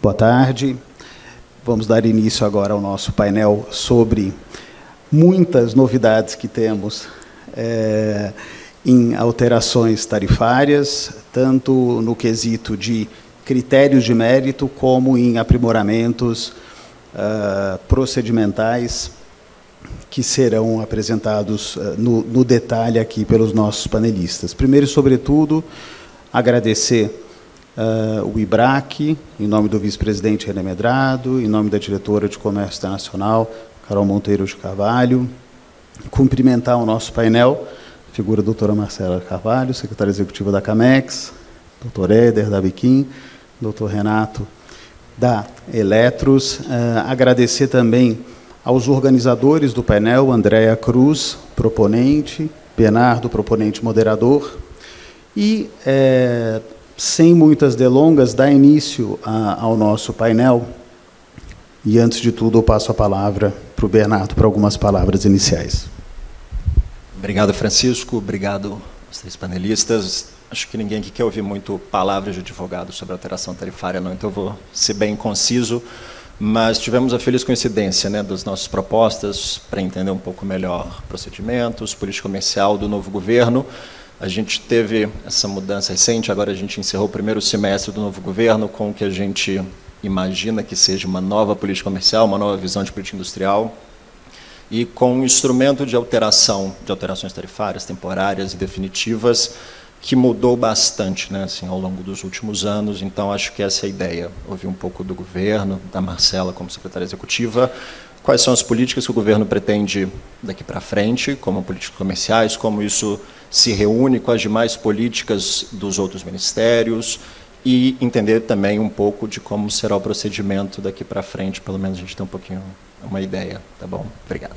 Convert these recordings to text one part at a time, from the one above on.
boa tarde. Vamos dar início agora ao nosso painel sobre muitas novidades que temos em alterações tarifárias, tanto no quesito de critérios de mérito, como em aprimoramentos procedimentais que serão apresentados no detalhe aqui pelos nossos panelistas. Primeiro e sobretudo, agradecer o IBRAC, em nome do vice-presidente René Medrado, em nome da diretora de Comércio Internacional, Carol Monteiro de Carvalho, cumprimentar o nosso painel, figura a doutora Marcela Carvalho, secretária executiva da CAMEX, doutor Éder da Biquim, doutor Renato da Eletros, agradecer também aos organizadores do painel, Andréa Cruz, proponente, Bernardo, proponente moderador, e, sem muitas delongas, dar início ao nosso painel. E, antes de tudo, eu passo a palavra para o Bernardo para algumas palavras iniciais. Obrigado, Francisco. Obrigado aos três panelistas. Acho que ninguém aqui quer ouvir muito palavras de advogado sobre alteração tarifária, não, então eu vou ser bem conciso. Mas tivemos a feliz coincidência, né, das nossas propostas para entender um pouco melhor procedimentos, política comercial do novo governo. A gente teve essa mudança recente, agora a gente encerrou o primeiro semestre do novo governo com o que a gente imagina que seja uma nova política comercial, uma nova visão de política industrial, e com um instrumento de alterações tarifárias, temporárias e definitivas, que mudou bastante, né, assim, ao longo dos últimos anos. Então, acho que essa é a ideia, ouvir um pouco do governo, da Marcela como secretária executiva, quais são as políticas que o governo pretende daqui para frente, como políticas comerciais, como isso se reúne com as demais políticas dos outros ministérios, e entender também um pouco de como será o procedimento daqui para frente, pelo menos a gente tem um pouquinho uma ideia, tá bom? Obrigado.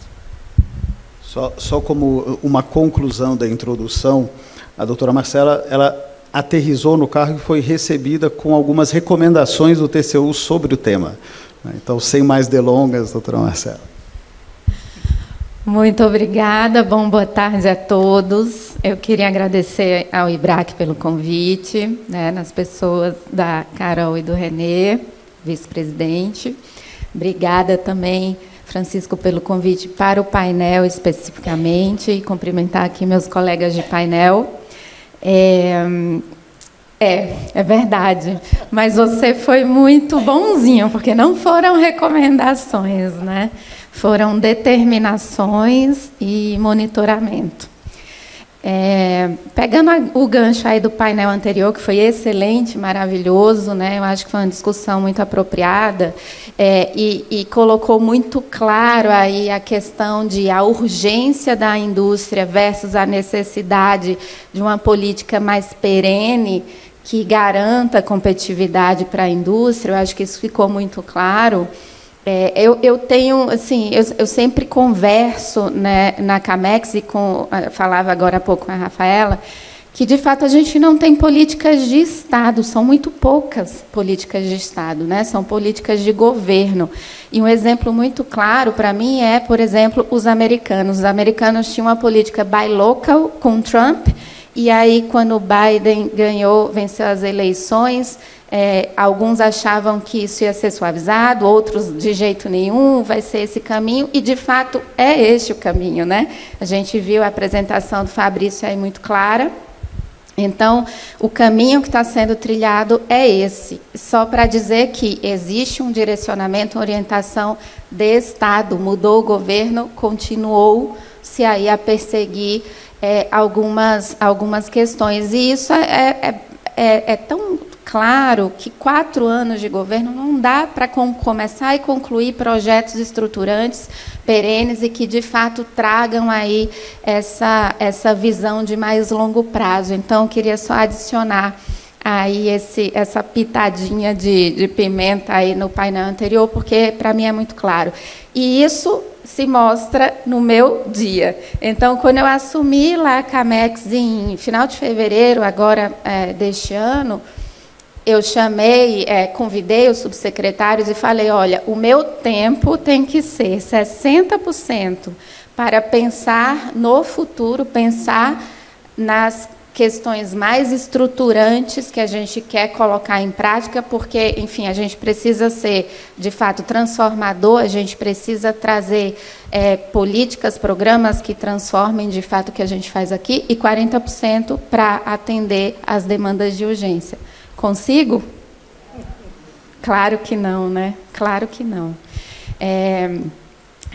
Só como uma conclusão da introdução, a doutora Marcela, ela aterrissou no cargo e foi recebida com algumas recomendações do TCU sobre o tema. Então, sem mais delongas, doutora Marcela. Muito obrigada, boa tarde a todos. Eu queria agradecer ao IBRAC pelo convite, né, nas pessoas da Carol e do Renê, vice-presidente. Obrigada também, Francisco, pelo convite para o painel especificamente, e cumprimentar aqui meus colegas de painel. É verdade, mas você foi muito bonzinho, porque não foram recomendações, né? Foram determinações e monitoramento. Pegando o gancho aí do painel anterior, que foi excelente, maravilhoso, né? Eu acho que foi uma discussão muito apropriada, e colocou muito claro aí a questão de a urgência da indústria versus a necessidade de uma política mais perene que garanta competitividade para a indústria. Eu acho que isso ficou muito claro. Eu tenho, assim, eu sempre converso, né, na CAMEX, e falava agora há pouco com a Rafaela, que, de fato, a gente não tem políticas de Estado, são muito poucas políticas de Estado, né, são políticas de governo. E um exemplo muito claro, para mim, é, por exemplo, os americanos. Os americanos tinham uma política buy local com Trump, e aí, quando o Biden venceu as eleições, alguns achavam que isso ia ser suavizado, outros de jeito nenhum, vai ser esse caminho, e, de fato, é este o caminho, né? A gente viu a apresentação do Fabrício aí muito clara. Então, o caminho que está sendo trilhado é esse. Só para dizer que existe um direcionamento, uma orientação de Estado. Mudou o governo, continuou-se aí a perseguir algumas questões. E isso é tão claro que 4 anos de governo não dá para começar e concluir projetos estruturantes, perenes, e que, de fato, tragam aí essa visão de mais longo prazo. Então, eu queria só adicionar aí essa pitadinha de pimenta aí no painel anterior, porque, para mim, é muito claro. E isso se mostra no meu dia. Então, quando eu assumi lá a CAMEX em final de fevereiro, agora deste ano, eu convidei os subsecretários e falei, olha, o meu tempo tem que ser 60% para pensar no futuro, pensar nas questões mais estruturantes que a gente quer colocar em prática, porque, enfim, a gente precisa ser, de fato, transformador, a gente precisa trazer políticas, programas que transformem, de fato, o que a gente faz aqui, e 40% para atender às demandas de urgência. Consigo? Claro que não, né? Claro que não.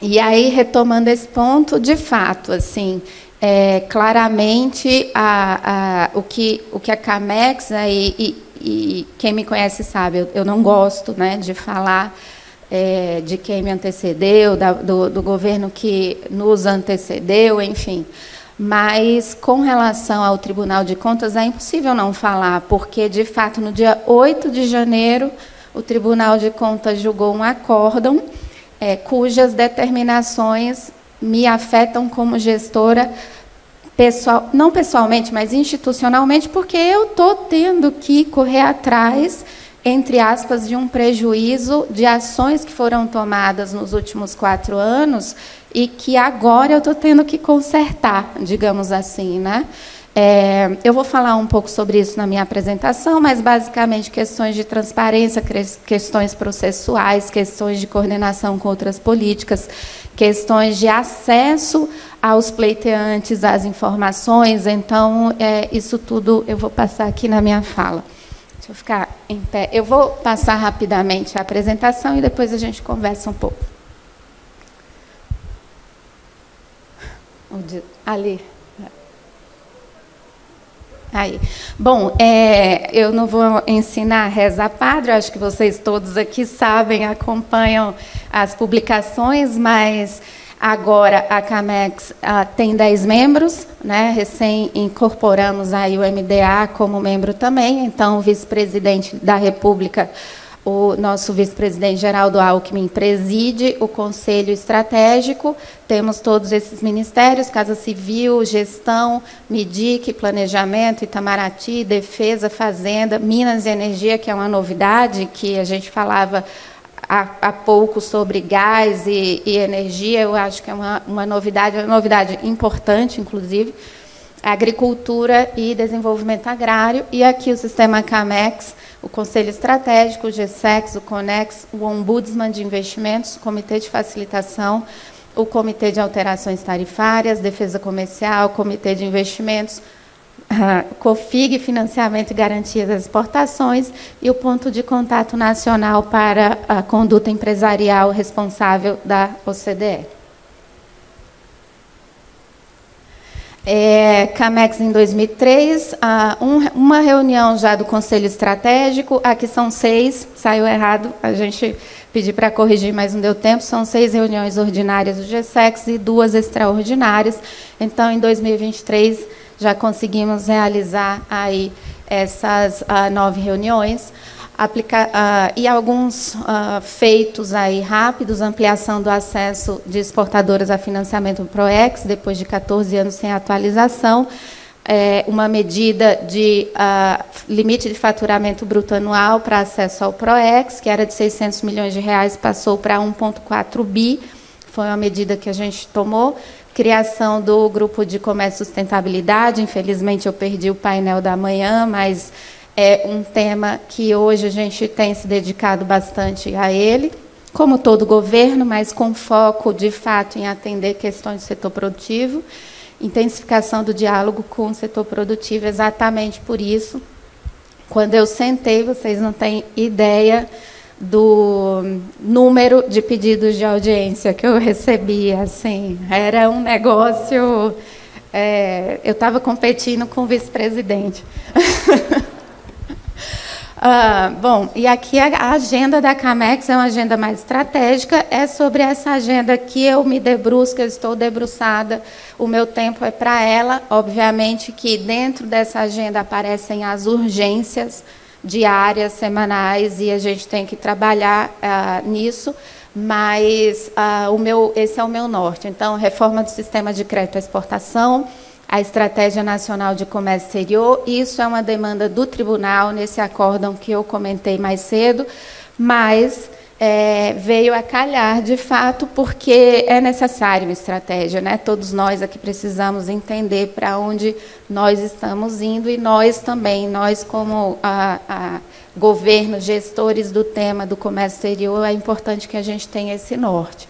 E aí, retomando esse ponto, de fato, assim, claramente o que a Camex, e quem me conhece sabe, eu não gosto, né, de falar de quem me antecedeu, do governo que nos antecedeu, enfim. Mas, com relação ao Tribunal de Contas, é impossível não falar, porque, de fato, no dia 8 de janeiro, o Tribunal de Contas julgou um acórdão cujas determinações me afetam como gestora, não pessoalmente, mas institucionalmente, porque eu estou tendo que correr atrás, entre aspas, de um prejuízo de ações que foram tomadas nos últimos 4 anos e que agora eu estou tendo que consertar, digamos assim, né? Eu vou falar um pouco sobre isso na minha apresentação, mas, basicamente, questões de transparência, questões processuais, questões de coordenação com outras políticas, questões de acesso aos pleiteantes, às informações. Então, isso tudo eu vou passar aqui na minha fala. Deixa eu ficar em pé. Eu vou passar rapidamente a apresentação e depois a gente conversa um pouco. Ali. Aí. Bom, eu não vou ensinar a rezar padre, acho que vocês todos aqui sabem, acompanham as publicações, mas agora a Camex tem 10 membros, né? Recém incorporamos aí o MDA como membro também, então o vice-presidente da República, o nosso vice-presidente Geraldo Alckmin, preside o Conselho Estratégico. Temos todos esses ministérios: Casa Civil, Gestão, MIDIC, Planejamento, Itamaraty, Defesa, Fazenda, Minas e Energia, que é uma novidade, que a gente falava há pouco sobre gás e energia. Eu acho que é uma novidade importante, inclusive. Agricultura e Desenvolvimento Agrário. E aqui o Sistema Camex, o Conselho Estratégico, o GSEX, o CONEX, o Ombudsman de Investimentos, o Comitê de Facilitação, o Comitê de Alterações Tarifárias, Defesa Comercial, Comitê de Investimentos, COFIG, Financiamento e Garantia das Exportações, e o Ponto de Contato Nacional para a Conduta Empresarial Responsável da OCDE. Camex em 2003, uma reunião já do Conselho Estratégico, aqui são 6, saiu errado, a gente pediu para corrigir, mas não deu tempo, são 6 reuniões ordinárias do GSEX e 2 extraordinárias. Então, em 2023, já conseguimos realizar aí essas 9 reuniões. E alguns feitos aí rápidos: ampliação do acesso de exportadoras a financiamento do PROEX, depois de 14 anos sem atualização, uma medida de limite de faturamento bruto anual para acesso ao PROEX, que era de 600 milhões de reais, passou para 1,4 bi, foi uma medida que a gente tomou. Criação do Grupo de Comércio e Sustentabilidade, infelizmente eu perdi o painel da manhã, mas é um tema que hoje a gente tem se dedicado bastante a ele, como todo governo, mas com foco, de fato, em atender questões do setor produtivo. Intensificação do diálogo com o setor produtivo, exatamente por isso. Quando eu sentei, vocês não têm ideia do número de pedidos de audiência que eu recebi. Assim, era um negócio... eu estava competindo com o vice-presidente. Bom, e aqui a agenda da Camex é uma agenda mais estratégica, é sobre essa agenda que eu me debruço, que eu estou debruçada, o meu tempo é para ela. Obviamente que dentro dessa agenda aparecem as urgências diárias, semanais, e a gente tem que trabalhar nisso, mas esse é o meu norte. Então, reforma do sistema de crédito à exportação, a Estratégia Nacional de Comércio Exterior, isso é uma demanda do tribunal, nesse acórdão que eu comentei mais cedo, mas veio a calhar, de fato, porque é necessário uma estratégia, né? Todos nós aqui precisamos entender para onde nós estamos indo e nós também, nós como governo, gestores do tema do comércio exterior, é importante que a gente tenha esse norte.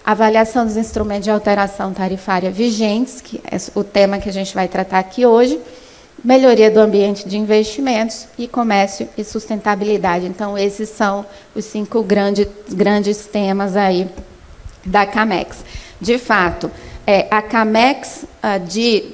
Avaliação dos instrumentos de alteração tarifária vigentes, que é o tema que a gente vai tratar aqui hoje, melhoria do ambiente de investimentos e comércio e sustentabilidade. Então, esses são os 5 grandes temas aí da CAMEX. De fato, a CAMEX de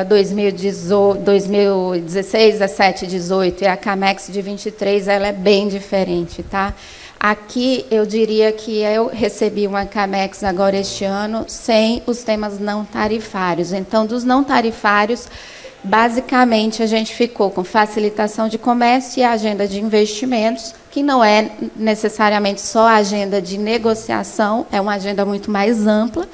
2016, 17, 18 e a CAMEX de 23, ela é bem diferente, tá? Aqui, eu diria que eu recebi uma CAMEX agora este ano sem os temas não tarifários. Então, dos não tarifários, basicamente, a gente ficou com facilitação de comércio e a agenda de investimentos, que não é necessariamente só a agenda de negociação, é uma agenda muito mais ampla,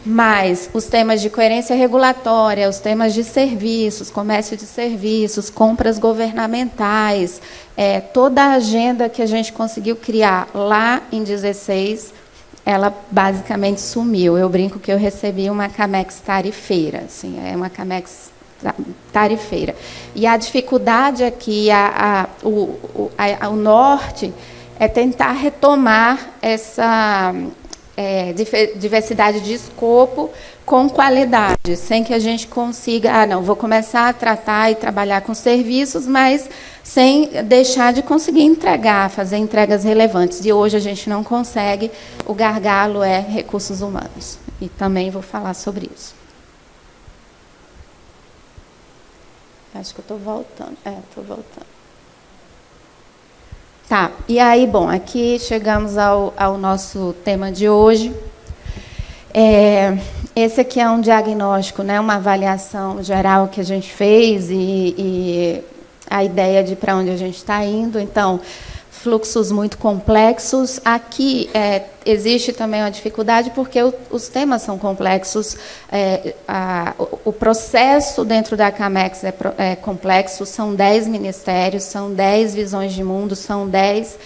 mas os temas de coerência regulatória, os temas de serviços, comércio de serviços, compras governamentais, toda a agenda que a gente conseguiu criar lá em 16, ela basicamente sumiu. Eu brinco que eu recebi uma CAMEX tarifeira, assim, é uma CAMEX tarifeira. E a dificuldade aqui, o norte, é tentar retomar essa diversidade de escopo com qualidade, sem que a gente consiga, não, vou começar a tratar e trabalhar com serviços, mas sem deixar de conseguir entregar, fazer entregas relevantes. E hoje a gente não consegue, o gargalo é recursos humanos. E também vou falar sobre isso. Acho que eu estou voltando. Estou voltando. Tá, e aí, bom, aqui chegamos ao nosso tema de hoje. Esse aqui é um diagnóstico, né, uma avaliação geral que a gente fez e a ideia de para onde a gente está indo. Então, fluxos muito complexos. Aqui existe também uma dificuldade porque os temas são complexos, o processo dentro da CAMEX é complexo, são 10 ministérios, são 10 visões de mundo, são 10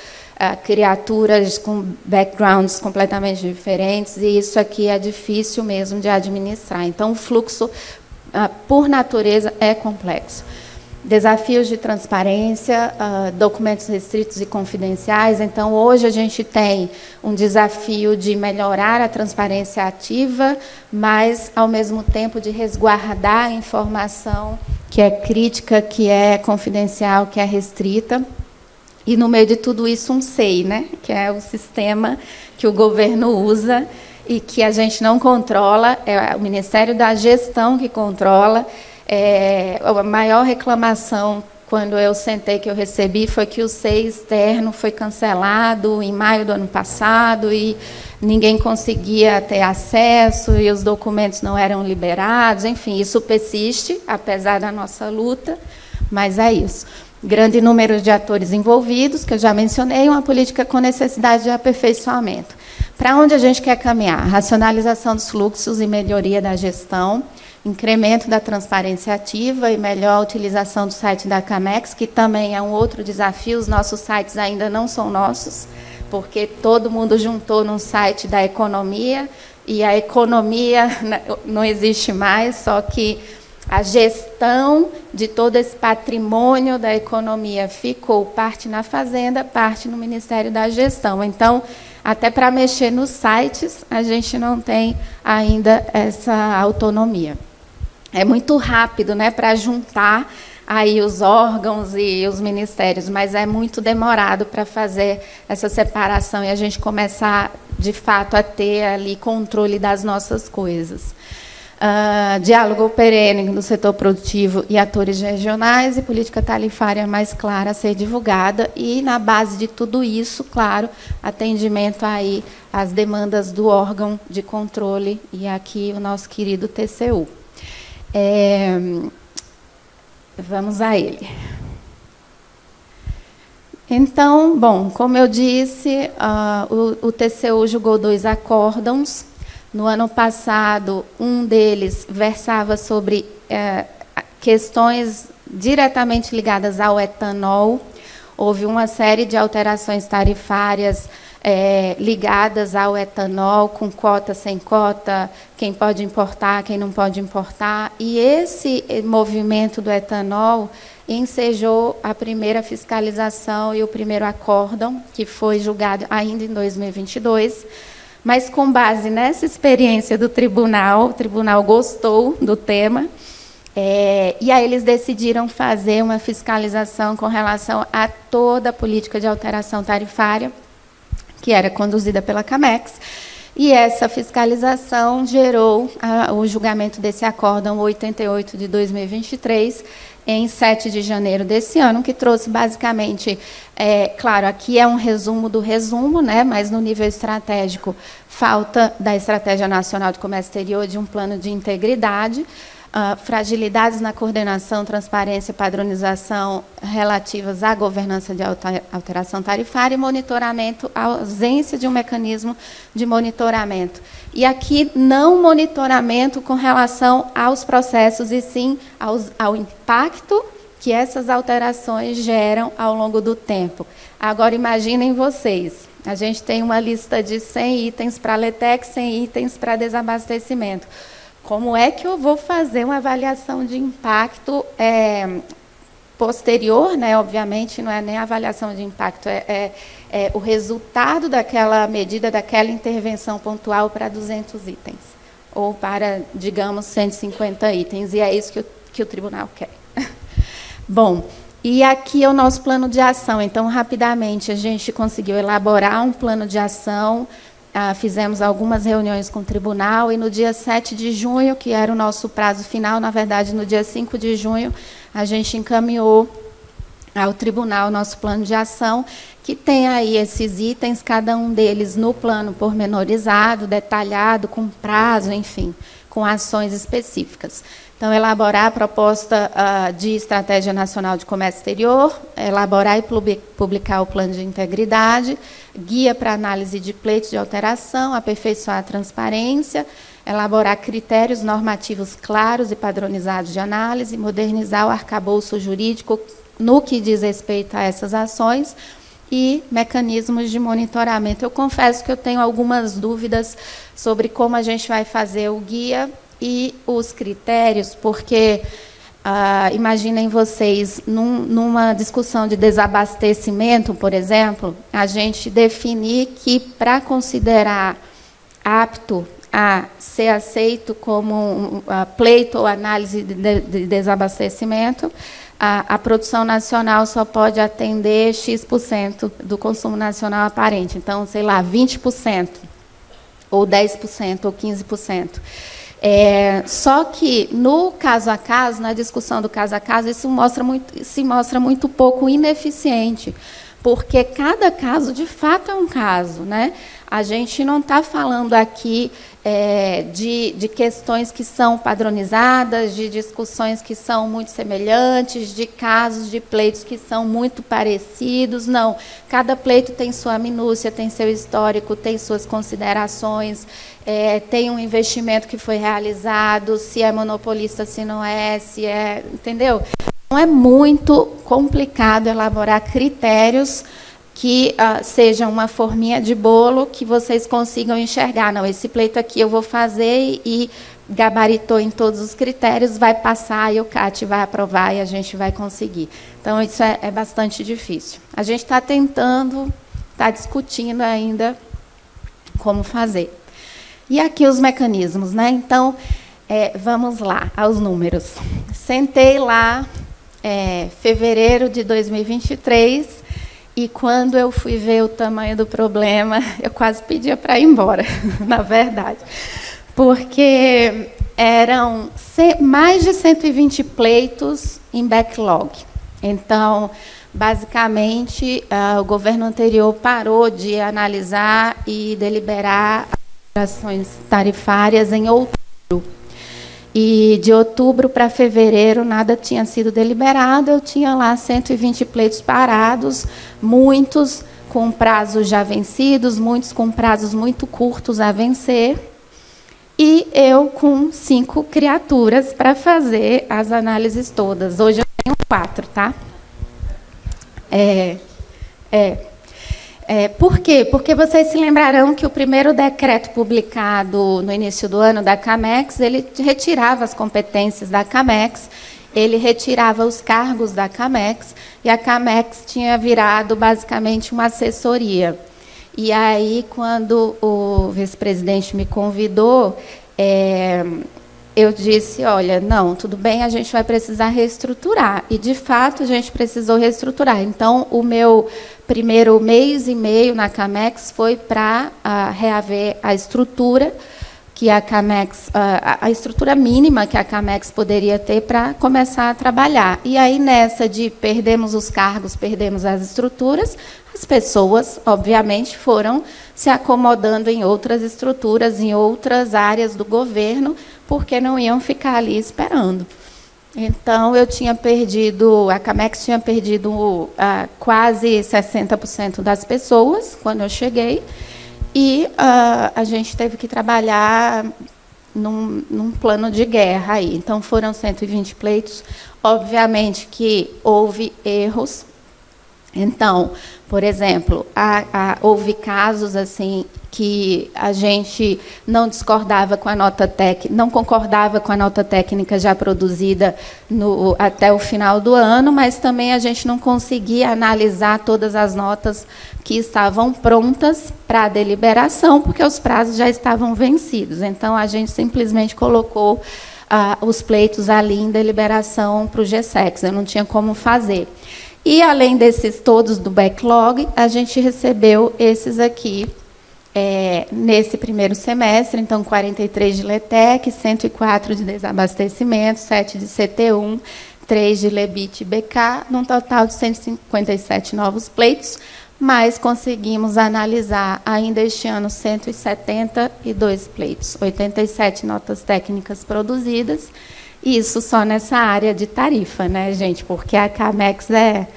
criaturas com backgrounds completamente diferentes, e isso aqui é difícil mesmo de administrar. Então, o fluxo, por natureza, é complexo. Desafios de transparência, documentos restritos e confidenciais. Então, hoje a gente tem um desafio de melhorar a transparência ativa, mas, ao mesmo tempo, de resguardar a informação que é crítica, que é confidencial, que é restrita. E, no meio de tudo isso, um SEI, né? Que é o sistema que o governo usa e que a gente não controla, é o Ministério da Gestão que controla. A maior reclamação, quando eu sentei, que eu recebi, foi que o SEI externo foi cancelado em maio do ano passado e ninguém conseguia ter acesso e os documentos não eram liberados. Enfim, isso persiste, apesar da nossa luta, mas é isso. Grande número de atores envolvidos, que eu já mencionei, uma política com necessidade de aperfeiçoamento. Para onde a gente quer caminhar? Racionalização dos fluxos e melhoria da gestão, incremento da transparência ativa e melhor utilização do site da CAMEX, que também é um outro desafio. Os nossos sites ainda não são nossos, porque todo mundo juntou num site da economia, e a economia não existe mais, só que a gestão de todo esse patrimônio da economia ficou parte na Fazenda, parte no Ministério da Gestão. Então, até para mexer nos sites, a gente não tem ainda essa autonomia. É muito rápido, né, para juntar aí os órgãos e os ministérios, mas é muito demorado para fazer essa separação e a gente começar, de fato, a ter ali controle das nossas coisas. Diálogo perene no setor produtivo e atores regionais e política tarifária mais clara a ser divulgada e, na base de tudo isso, claro, atendimento aí às demandas do órgão de controle e aqui o nosso querido TCU. Vamos a ele. Então, bom, como eu disse, o TCU julgou 2 acórdãos. No ano passado, um deles versava sobre questões diretamente ligadas ao etanol. Houve uma série de alterações tarifárias ligadas ao etanol, com cota, sem cota, quem pode importar, quem não pode importar. E esse movimento do etanol ensejou a primeira fiscalização e o primeiro acórdão, que foi julgado ainda em 2022. Mas, com base nessa experiência do tribunal, o tribunal gostou do tema, e aí eles decidiram fazer uma fiscalização com relação a toda a política de alteração tarifária, que era conduzida pela CAMEX, e essa fiscalização gerou o julgamento desse acórdão 88 de 2023, em 7 de janeiro desse ano, que trouxe basicamente, claro, aqui é um resumo do resumo, né, mas no nível estratégico, falta da Estratégia Nacional de Comércio Exterior de um plano de integridade, fragilidades na coordenação, transparência e padronização relativas à governança de alteração tarifária e monitoramento, a ausência de um mecanismo de monitoramento. E aqui, não monitoramento com relação aos processos, e sim ao impacto que essas alterações geram ao longo do tempo. Agora, imaginem vocês, a gente tem uma lista de 100 itens para LETEC, 100 itens para desabastecimento. Como é que eu vou fazer uma avaliação de impacto posterior, né? Obviamente, não é nem a avaliação de impacto, é o resultado daquela medida, daquela intervenção pontual para 200 itens, ou para, digamos, 150 itens, e é isso que o tribunal quer. Bom, e aqui é o nosso plano de ação. Então, rapidamente, a gente conseguiu elaborar um plano de ação. Fizemos algumas reuniões com o tribunal, e no dia 7 de junho, que era o nosso prazo final, na verdade, no dia 5 de junho, a gente encaminhou ao tribunal o nosso plano de ação, que tem aí esses itens, cada um deles no plano pormenorizado, detalhado, com prazo, enfim, com ações específicas. Então, elaborar a proposta de Estratégia Nacional de Comércio Exterior, elaborar e publicar o plano de integridade, guia para análise de pleitos de alteração, aperfeiçoar a transparência, elaborar critérios normativos claros e padronizados de análise, modernizar o arcabouço jurídico no que diz respeito a essas ações e mecanismos de monitoramento. Eu confesso que eu tenho algumas dúvidas sobre como a gente vai fazer o guia e os critérios, porque imaginem vocês, numa discussão de desabastecimento, por exemplo, a gente definir que, para considerar apto a ser aceito como pleito ou análise de desabastecimento, a produção nacional só pode atender X% do consumo nacional aparente. Então, sei lá, 20%, ou 10%, ou 15%. Só que, no caso a caso, na discussão do caso a caso, isso se mostra muito pouco ineficiente, porque cada caso, de fato, é um caso, né? A gente não está falando aqui de questões que são padronizadas, de discussões que são muito semelhantes, de casos de pleitos que são muito parecidos, não. Cada pleito tem sua minúcia, tem seu histórico, tem suas considerações, tem um investimento que foi realizado, se é monopolista, se não é, entendeu? Então, é muito complicado elaborar critérios que seja uma forminha de bolo que vocês consigam enxergar. Não, esse pleito aqui eu vou fazer e gabaritou em todos os critérios, vai passar e o CAT vai aprovar e a gente vai conseguir. Então, isso é bastante difícil. A gente está tentando, está discutindo ainda como fazer. E aqui os mecanismos, né? Então, vamos lá, aos números. Sentei lá, fevereiro de 2023, e quando eu fui ver o tamanho do problema, eu quase pedia para ir embora, na verdade. Porque eram mais de 120 pleitos em backlog. Então, basicamente, o governo anterior parou de analisar e deliberar as ações tarifárias em outubro. E de outubro para fevereiro nada tinha sido deliberado, eu tinha lá 120 pleitos parados, muitos com prazos já vencidos, muitos com prazos muito curtos a vencer, e eu com 5 criaturas para fazer as análises todas. Hoje eu tenho 4, tá? Por quê? Porque vocês se lembrarão que o primeiro decreto publicado no início do ano da Camex, ele retirava as competências da Camex, ele retirava os cargos da Camex, e a Camex tinha virado basicamente uma assessoria. E aí, quando o vice-presidente me convidou, eu disse, olha, não, tudo bem, a gente vai precisar reestruturar. E, de fato, a gente precisou reestruturar. Então, o meu primeiro mês e meio na Camex foi para reaver a estrutura que a Camex, a estrutura mínima que a Camex poderia ter para começar a trabalhar. E aí, nessa de perdemos os cargos, perdemos as estruturas, as pessoas, obviamente, foram se acomodando em outras estruturas, em outras áreas do governo, porque não iam ficar ali esperando. Então, eu tinha perdido, a Camex tinha perdido quase 60% das pessoas quando eu cheguei, e a gente teve que trabalhar num plano de guerra aí. Então, foram 120 pleitos. Obviamente que houve erros. Então, por exemplo, houve casos assim que a gente não discordava com a nota técnica, não concordava com a nota técnica já produzida até o final do ano, mas também a gente não conseguia analisar todas as notas que estavam prontas para a deliberação, porque os prazos já estavam vencidos. Então, a gente simplesmente colocou os pleitos ali em deliberação para o GSEX. Eu não tinha como fazer. E, além desses todos do backlog, a gente recebeu esses aqui nesse primeiro semestre, então 43 de LETEC, 104 de desabastecimento, 7 de CT1, 3 de LEBIT e BK, num total de 157 novos pleitos, mas conseguimos analisar ainda este ano 172 pleitos, 87 notas técnicas produzidas. Isso só nessa área de tarifa, né, gente? Porque a Camex é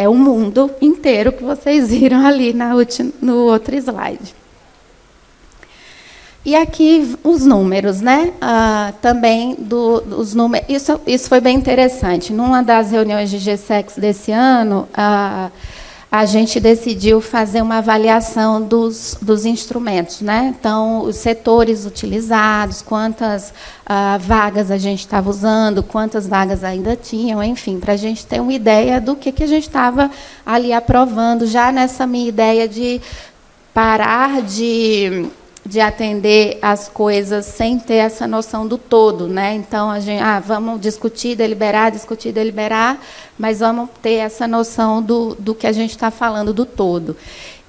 o mundo inteiro que vocês viram ali no outro slide. E aqui os números, né? Também dos números. Isso foi bem interessante. Numa das reuniões de GSEX desse ano, a gente decidiu fazer uma avaliação dos instrumentos, né? Então, os setores utilizados, quantas vagas a gente estava usando, quantas vagas ainda tinham, enfim, para a gente ter uma ideia do que a gente estava ali aprovando, já nessa minha ideia de parar de atender as coisas sem ter essa noção do todo, né? Então, a gente, vamos discutir, deliberar, mas vamos ter essa noção do que a gente está falando do todo.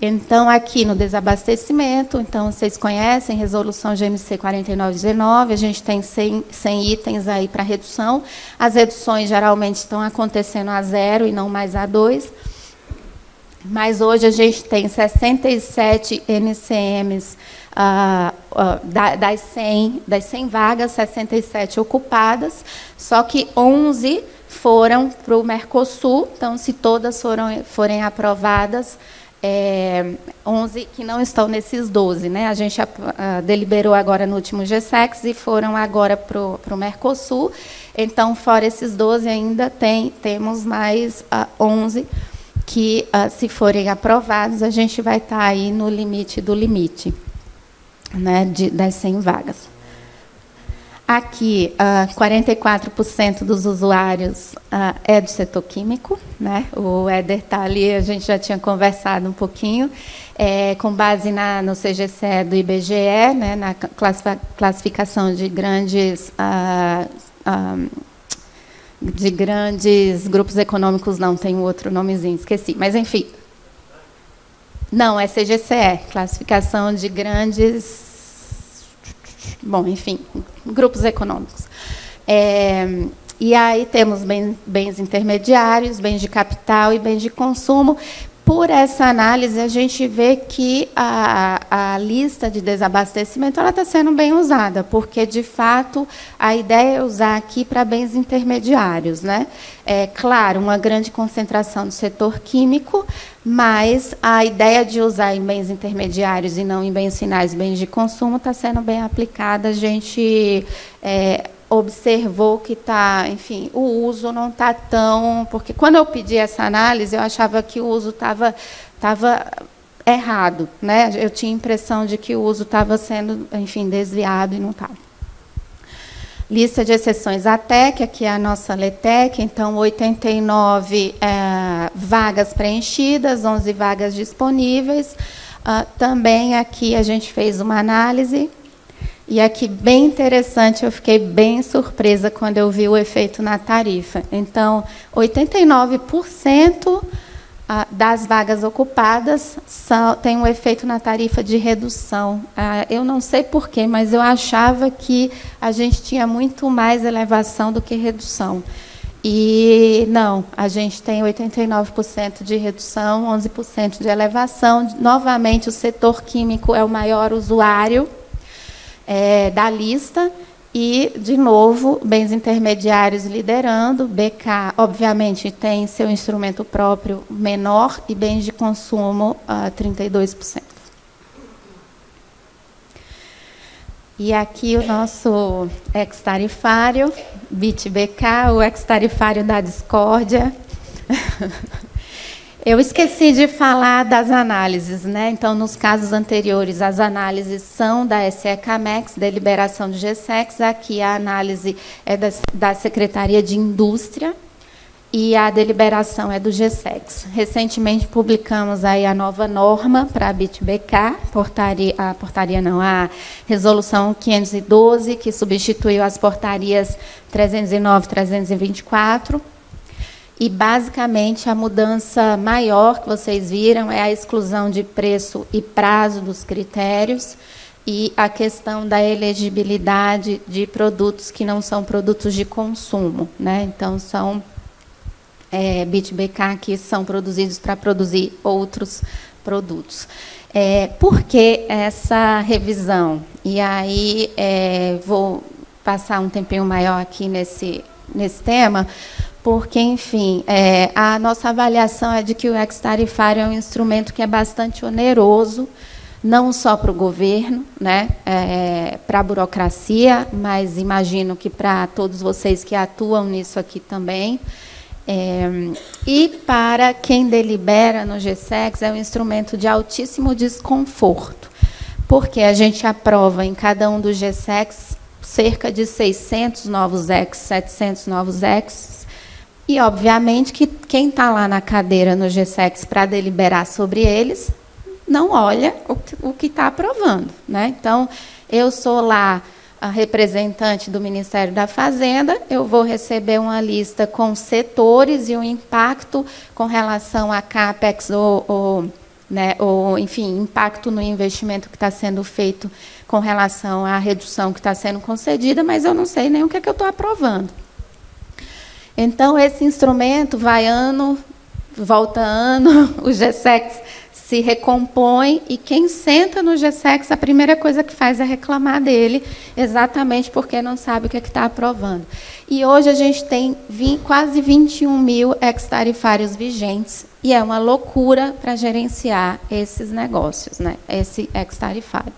Então, aqui no desabastecimento, então, vocês conhecem, resolução GMC 4919, a gente tem 100 itens aí para redução. As reduções, geralmente, estão acontecendo a 0 e não mais a 2. Mas, hoje, a gente tem 67 NCMs das 100 vagas, 67 ocupadas, só que 11 foram para o Mercosul. Então, se todas forem aprovadas, 11 que não estão nesses 12, né? A gente deliberou agora no último GSEX e foram agora para o Mercosul. Então, fora esses 12, ainda temos mais 11 que, se forem aprovados, a gente vai estar aí no limite do limite, né, das 100 vagas. Aqui, 44% dos usuários é do setor químico, né? O Éder está ali, a gente já tinha conversado um pouquinho, com base no CGCE do IBGE, né, na classificação de grandes grupos econômicos, não, tem um outro nomezinho, esqueci, mas, enfim. Não, é CGCE, classificação de grandes... Bom, enfim, grupos econômicos. E aí temos bens intermediários, bens de capital e bens de consumo. Por essa análise, a gente vê que a lista de desabastecimento está sendo bem usada, porque, de fato, a ideia é usar aqui para bens intermediários, né? Claro, uma grande concentração do setor químico, mas a ideia de usar em bens intermediários e não em bens finais, bens de consumo, está sendo bem aplicada. A gente observou que enfim, o uso não está tão... Porque quando eu pedi essa análise, eu achava que o uso estava errado, né? Eu tinha a impressão de que o uso estava sendo, enfim, desviado e não estava. Lista de exceções à TEC, aqui é a nossa LETEC, então 89 vagas preenchidas, 11 vagas disponíveis. Também aqui a gente fez uma análise, e aqui bem interessante, eu fiquei bem surpresa quando eu vi o efeito na tarifa. Então, 89% das vagas ocupadas tem um efeito na tarifa de redução. Eu não sei porquê, mas eu achava que a gente tinha muito mais elevação do que redução. E não, a gente tem 89% de redução, 11% de elevação. Novamente, o setor químico é o maior usuário da lista. E, de novo, bens intermediários liderando. BK, obviamente, tem seu instrumento próprio menor e bens de consumo 32%. E aqui o nosso ex-tarifário, BIT-BK, o ex-tarifário da discórdia. Eu esqueci de falar das análises, né? Então, nos casos anteriores, as análises são da SE-Camex, deliberação de GSEX. Aqui a análise é da Secretaria de Indústria e a deliberação é do GSEX. Recentemente publicamos aí a nova norma para a BIT-BK, a resolução 512, que substituiu as portarias 309 e 324. E, basicamente, a mudança maior que vocês viram é a exclusão de preço e prazo dos critérios e a questão da elegibilidade de produtos que não são produtos de consumo, né? Então, são BIT-BK que são produzidos para produzir outros produtos. Por que essa revisão? E aí, vou passar um tempinho maior aqui nesse tema, porque, enfim, a nossa avaliação é de que o ex-tarifário é um instrumento que é bastante oneroso, não só para o governo, né, para a burocracia, mas imagino que para todos vocês que atuam nisso aqui também. E para quem delibera no GSEX, é um instrumento de altíssimo desconforto, porque a gente aprova em cada um dos GSEX cerca de 600 novos EX, 700 novos EX, e, obviamente, que quem está lá na cadeira no GSEX para deliberar sobre eles não olha o que está aprovando, né? Então, eu sou lá a representante do Ministério da Fazenda, eu vou receber uma lista com setores e o impacto com relação a CAPEX ou, enfim, impacto no investimento que está sendo feito com relação à redução que está sendo concedida, mas eu não sei nem o que é que eu estou aprovando. Então, esse instrumento vai ano, volta ano, o GSEX se recompõe, e quem senta no GSEX, a primeira coisa que faz é reclamar dele, exatamente porque não sabe o que está aprovando. E hoje a gente tem quase 21 mil ex-tarifários vigentes, e é uma loucura para gerenciar esses negócios, né? Esse ex-tarifário.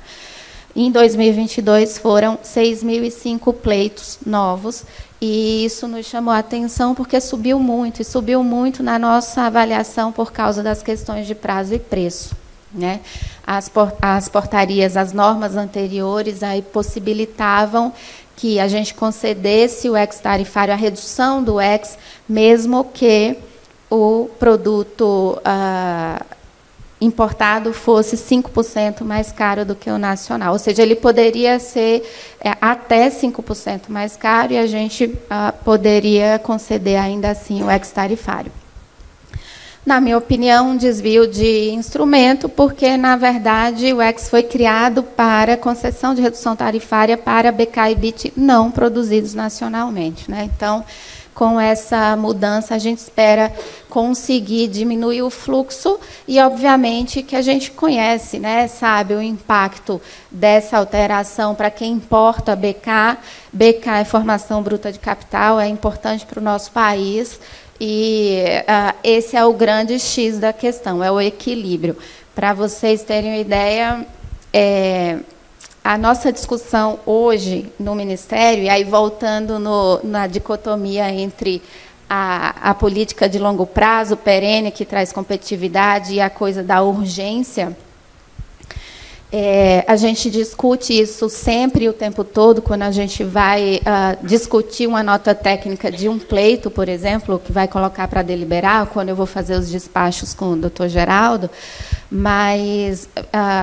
Em 2022, foram 6.005 pleitos novos, e isso nos chamou a atenção porque subiu muito, e subiu muito na nossa avaliação por causa das questões de prazo e preço, né? As portarias, as normas anteriores aí possibilitavam que a gente concedesse o ex-tarifário, a redução do ex, mesmo que o produto importado fosse 5% mais caro do que o nacional. Ou seja, ele poderia ser até 5% mais caro, e a gente poderia conceder ainda assim o ex-tarifário. Na minha opinião, um desvio de instrumento, porque, na verdade, o ex foi criado para concessão de redução tarifária para BK e BIT não produzidos nacionalmente, né? Então, com essa mudança, a gente espera conseguir diminuir o fluxo e, obviamente, que a gente conhece, né, sabe, o impacto dessa alteração para quem importa BK. BK é formação bruta de capital, é importante para o nosso país, e esse é o grande X da questão, é o equilíbrio. Para vocês terem uma ideia, a nossa discussão hoje no Ministério, e aí voltando na dicotomia entre a política de longo prazo, perene, que traz competitividade, e a coisa da urgência. A gente discute isso sempre, o tempo todo, quando a gente vai discutir uma nota técnica de um pleito, por exemplo, que vai colocar para deliberar, quando eu vou fazer os despachos com o doutor Geraldo. Mas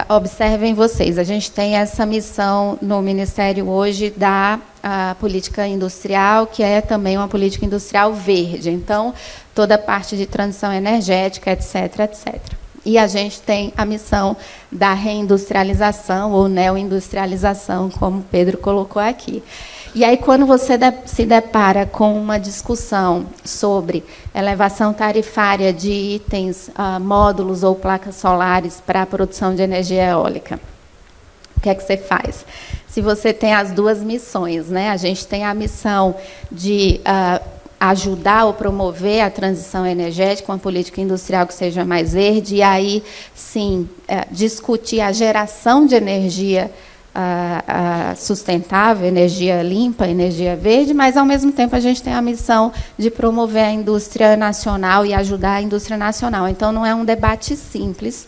observem vocês, a gente tem essa missão no Ministério hoje da política industrial, que é também uma política industrial verde. Então, toda a parte de transição energética, etc., etc. E a gente tem a missão da reindustrialização ou neoindustrialização, como o Pedro colocou aqui. E aí, quando você se depara com uma discussão sobre elevação tarifária de itens, módulos ou placas solares para a produção de energia eólica, o que é que você faz? Se você tem as duas missões, né? A gente tem a missão de ajudar ou promover a transição energética, uma política industrial que seja mais verde, e aí, sim, discutir a geração de energia sustentável, energia limpa, energia verde, mas, ao mesmo tempo, a gente tem a missão de promover a indústria nacional e ajudar a indústria nacional. Então, não é um debate simples.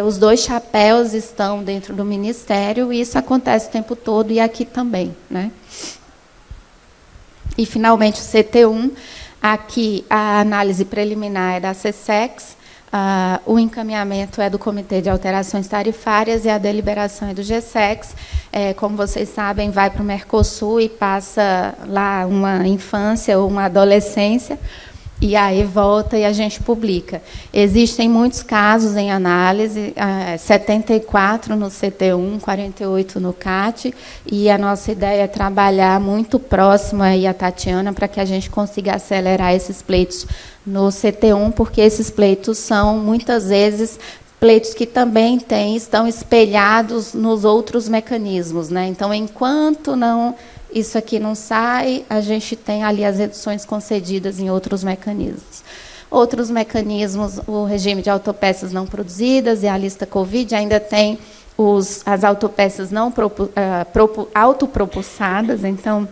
Os dois chapéus estão dentro do Ministério, e isso acontece o tempo todo, e aqui também, né? E, finalmente, o CT1, aqui a análise preliminar é da CSEX, o encaminhamento é do Comitê de Alterações Tarifárias e a deliberação é do GSEX. Como vocês sabem, vai para o Mercosul e passa lá uma infância ou uma adolescência, e aí volta e a gente publica. Existem muitos casos em análise, 74 no CT1, 48 no CAT, e a nossa ideia é trabalhar muito próximo aí a Tatiana para que a gente consiga acelerar esses pleitos no CT1, porque esses pleitos são, muitas vezes, pleitos que também estão espelhados nos outros mecanismos, né? Então, enquanto isso aqui não sai, a gente tem ali as reduções concedidas em outros mecanismos. Outros mecanismos, o regime de autopeças não produzidas e a lista Covid, ainda tem as autopeças não autopropulsadas, então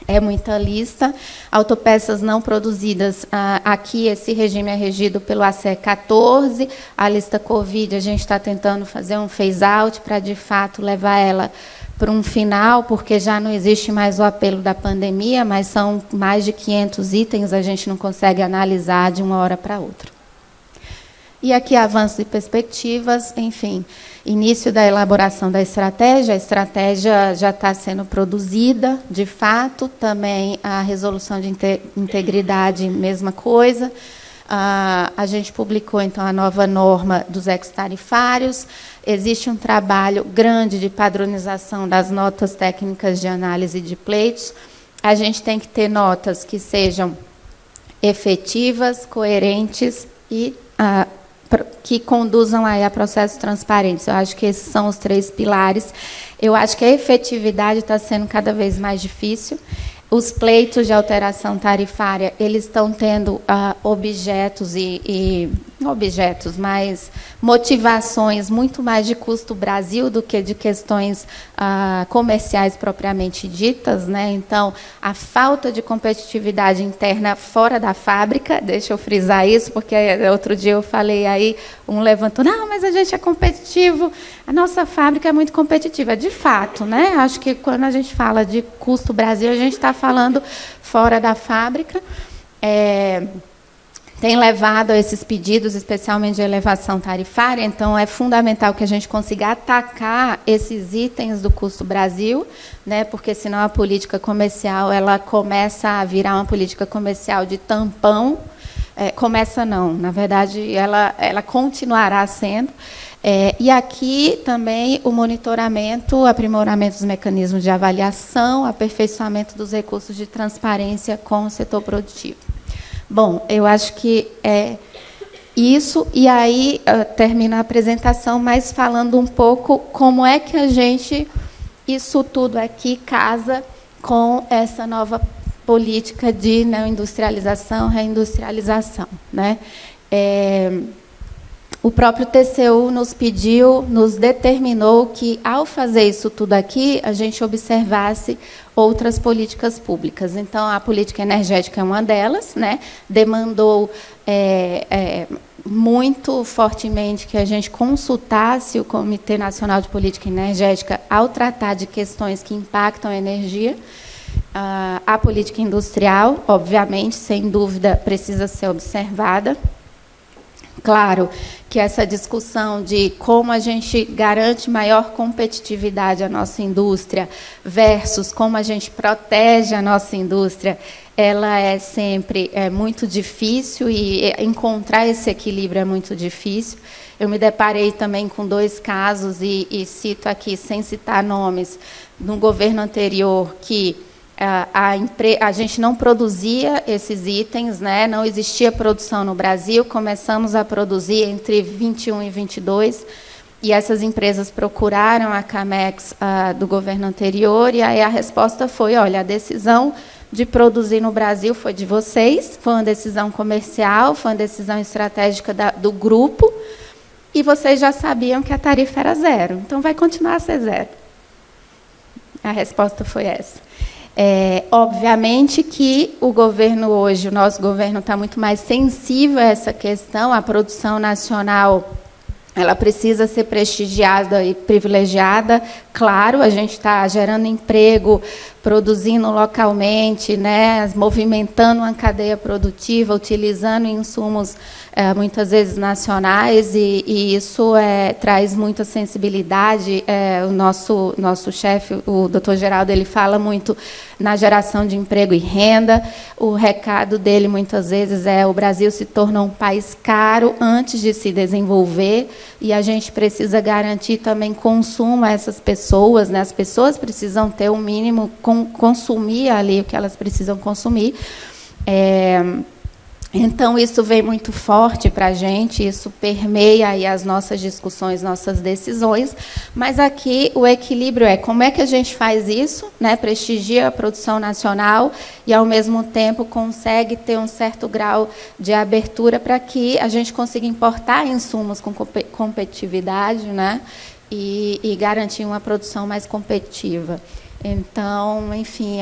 é muita lista. Autopeças não produzidas, aqui esse regime é regido pelo ACE 14, a lista Covid a gente está tentando fazer um phase-out para, de fato, levar ela para um final, porque já não existe mais o apelo da pandemia, mas são mais de 500 itens, a gente não consegue analisar de uma hora para outra. E aqui avanços e perspectivas, enfim, início da elaboração da estratégia, a estratégia já está sendo produzida, de fato, também a resolução de integridade, mesma coisa. A gente publicou, então, a nova norma dos ex-tarifários. Existe um trabalho grande de padronização das notas técnicas de análise de pleitos. A gente tem que ter notas que sejam efetivas, coerentes e que conduzam aí a processos transparentes. Eu acho que esses são os 3 pilares. Eu acho que a efetividade está sendo cada vez mais difícil. Os pleitos de alteração tarifária, eles estão tendo objetos mas motivações muito mais de custo Brasil do que de questões comerciais propriamente ditas, né? Então, a falta de competitividade interna fora da fábrica, deixa eu frisar isso, porque outro dia eu falei aí, um levantou, não, mas a gente é competitivo, a nossa fábrica é muito competitiva. De fato, né? Acho que quando a gente fala de custo Brasil, a gente está falando fora da fábrica. Tem levado a esses pedidos, especialmente de elevação tarifária, então é fundamental que a gente consiga atacar esses itens do custo Brasil, né, porque senão a política comercial ela começa a virar uma política comercial de tampão. Começa não, na verdade ela continuará sendo. E aqui também o monitoramento, aprimoramento dos mecanismos de avaliação, aperfeiçoamento dos recursos de transparência com o setor produtivo. Bom, eu acho que é isso, e aí termino a apresentação, mas falando um pouco como é que a gente, isso tudo aqui, casa com essa nova política de neoindustrialização, reindustrialização, né? o próprio TCU nos pediu, nos determinou que, ao fazer isso tudo aqui, a gente observasse outras políticas públicas. Então, a política energética é uma delas, né? Demandou muito fortemente que a gente consultasse o Comitê Nacional de Política Energética ao tratar de questões que impactam a energia. A política industrial, obviamente, sem dúvida, precisa ser observada. Claro que essa discussão de como a gente garante maior competitividade à nossa indústria versus como a gente protege a nossa indústria, ela é sempre muito difícil e encontrar esse equilíbrio é muito difícil. Eu me deparei também com 2 casos e cito aqui, sem citar nomes, no governo anterior que a gente não produzia esses itens, né? Não existia produção no Brasil, começamos a produzir entre 21 e 22, e essas empresas procuraram a Camex do governo anterior, e aí a resposta foi, olha, a decisão de produzir no Brasil foi de vocês, foi uma decisão comercial, foi uma decisão estratégica do grupo, e vocês já sabiam que a tarifa era 0, então vai continuar a ser 0. A resposta foi essa. Obviamente que o governo hoje, o nosso governo está muito mais sensível a essa questão, a produção nacional, ela precisa ser prestigiada e privilegiada. Claro, a gente está gerando emprego, produzindo localmente, né, movimentando uma cadeia produtiva, utilizando insumos muitas vezes nacionais, e isso traz muita sensibilidade. O nosso chefe, o Dr. Geraldo, ele fala muito na geração de emprego e renda. O recado dele, muitas vezes, o Brasil se tornou um país caro antes de se desenvolver, e a gente precisa garantir também consumo a essas pessoas, né? As pessoas precisam ter o mínimo, consumir ali o que elas precisam consumir. Então, isso vem muito forte para a gente, isso permeia aí as nossas discussões, nossas decisões, mas aqui o equilíbrio como é que a gente faz isso, né? Prestigia a produção nacional e, ao mesmo tempo, consegue ter um certo grau de abertura para que a gente consiga importar insumos com competitividade, né? E garantir uma produção mais competitiva. Então, enfim,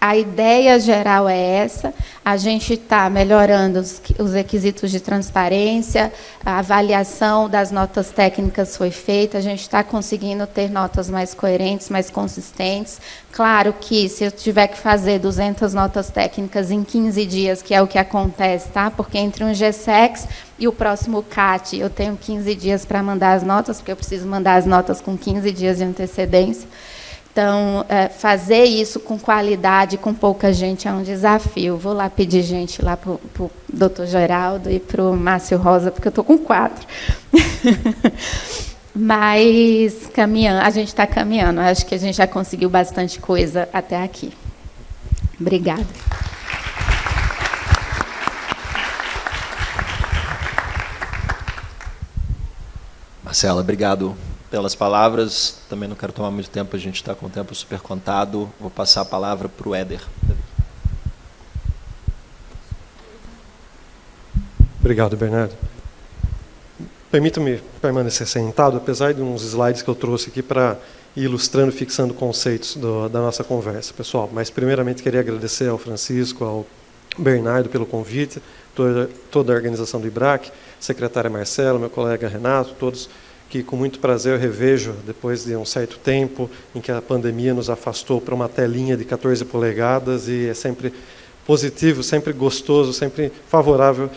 a ideia geral é essa. A gente está melhorando os requisitos de transparência, a avaliação das notas técnicas foi feita, a gente está conseguindo ter notas mais coerentes, mais consistentes. Claro que, se eu tiver que fazer 200 notas técnicas em 15 dias, que é o que acontece, tá? Porque entre um GSEX e o próximo CAT, eu tenho 15 dias para mandar as notas, porque eu preciso mandar as notas com 15 dias de antecedência. Então, fazer isso com qualidade, com pouca gente, é um desafio. Vou lá pedir gente lá para o Dr. Geraldo e para o Márcio Rosa, porque eu estou com 4. Mas a gente está caminhando. Acho que a gente já conseguiu bastante coisa até aqui. Obrigada. Marcela, obrigado pelas palavras. Também não quero tomar muito tempo, a gente está com o tempo super contado. Vou passar a palavra para o Éder. Obrigado, Bernardo. Permita-me permanecer sentado, apesar de uns slides que eu trouxe aqui para ir ilustrando, fixando conceitos da nossa conversa, pessoal. Mas, primeiramente, queria agradecer ao Francisco, ao Bernardo pelo convite, toda a organização do IBRAC, secretária Marcela, meu colega Renato, todos que com muito prazer eu revejo depois de um certo tempo em que a pandemia nos afastou para uma telinha de 14 polegadas, e é sempre positivo, sempre gostoso, sempre favorável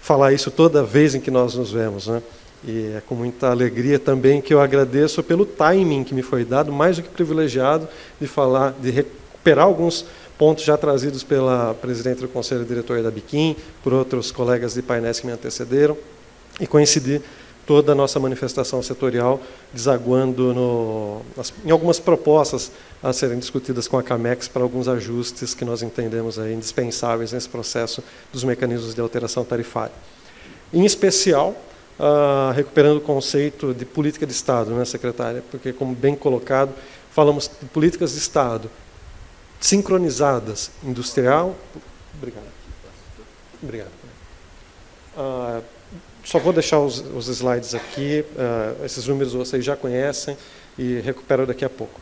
falar isso toda vez em que nós nos vemos, né? E é com muita alegria também que eu agradeço pelo timing que me foi dado, mais do que privilegiado, de falar, de recuperar alguns pontos já trazidos pela presidente do Conselho Diretor da Biquim, por outros colegas de painéis que me antecederam, e coincidir toda a nossa manifestação setorial desaguando em algumas propostas a serem discutidas com a Camex para alguns ajustes que nós entendemos aí indispensáveis nesse processo dos mecanismos de alteração tarifária. Em especial, recuperando o conceito de política de Estado, né, secretária? Porque, como bem colocado, falamos de políticas de Estado sincronizadas, industrial... Obrigado. só vou deixar os slides aqui, esses números vocês já conhecem e recupero daqui a pouco.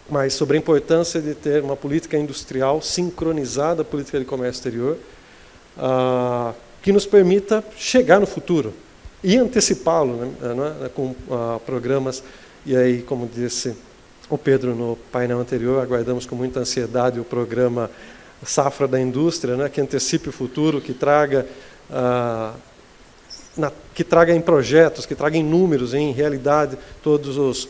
Mas sobre a importância de ter uma política industrial sincronizada à política de comércio exterior, que nos permita chegar no futuro e antecipá-lo, né, com programas. E aí, como disse o Pedro no painel anterior, aguardamos com muita ansiedade o programa Safra da Indústria, né, que antecipe o futuro, que traga em projetos, que traga em números, em realidade, todos os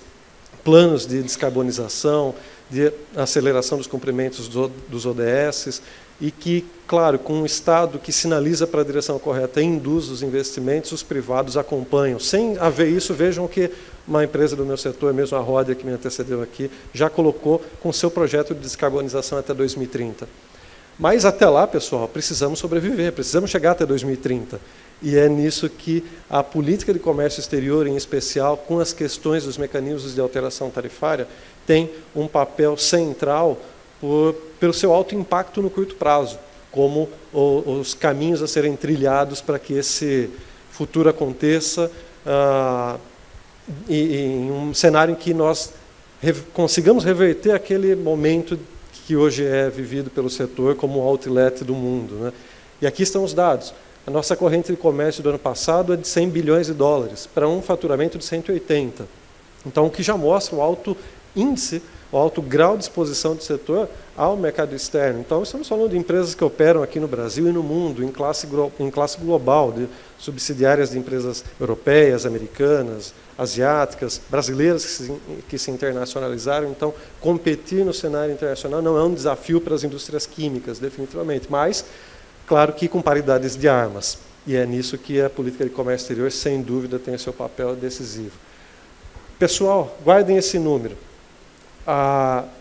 planos de descarbonização, de aceleração dos cumprimentos dos ODS, e que, claro, com um Estado que sinaliza para a direção correta e induz os investimentos, os privados acompanham. Sem haver isso, vejam que uma empresa do meu setor, mesmo a Rodia, que me antecedeu aqui, já colocou com seu projeto de descarbonização até 2030. Mas até lá, pessoal, precisamos sobreviver, precisamos chegar até 2030. E é nisso que a política de comércio exterior, em especial, com as questões dos mecanismos de alteração tarifária, tem um papel central pelo seu alto impacto no curto prazo, como os caminhos a serem trilhados para que esse futuro aconteça, em um cenário em que nós consigamos reverter aquele momento que hoje é vivido pelo setor como o outlet do mundo, né? E aqui estão os dados. A nossa corrente de comércio do ano passado é de 100 bilhões de dólares, para um faturamento de 180. Então, o que já mostra o alto índice, o alto grau de exposição do setor ao mercado externo. Então, estamos falando de empresas que operam aqui no Brasil e no mundo, em classe global, de subsidiárias de empresas europeias, americanas, asiáticas, brasileiras que se internacionalizaram. Então, competir no cenário internacional não é um desafio para as indústrias químicas, definitivamente, mas, claro que com paridades de armas. E é nisso que a política de comércio exterior, sem dúvida, tem o seu papel decisivo. Pessoal, guardem esse número.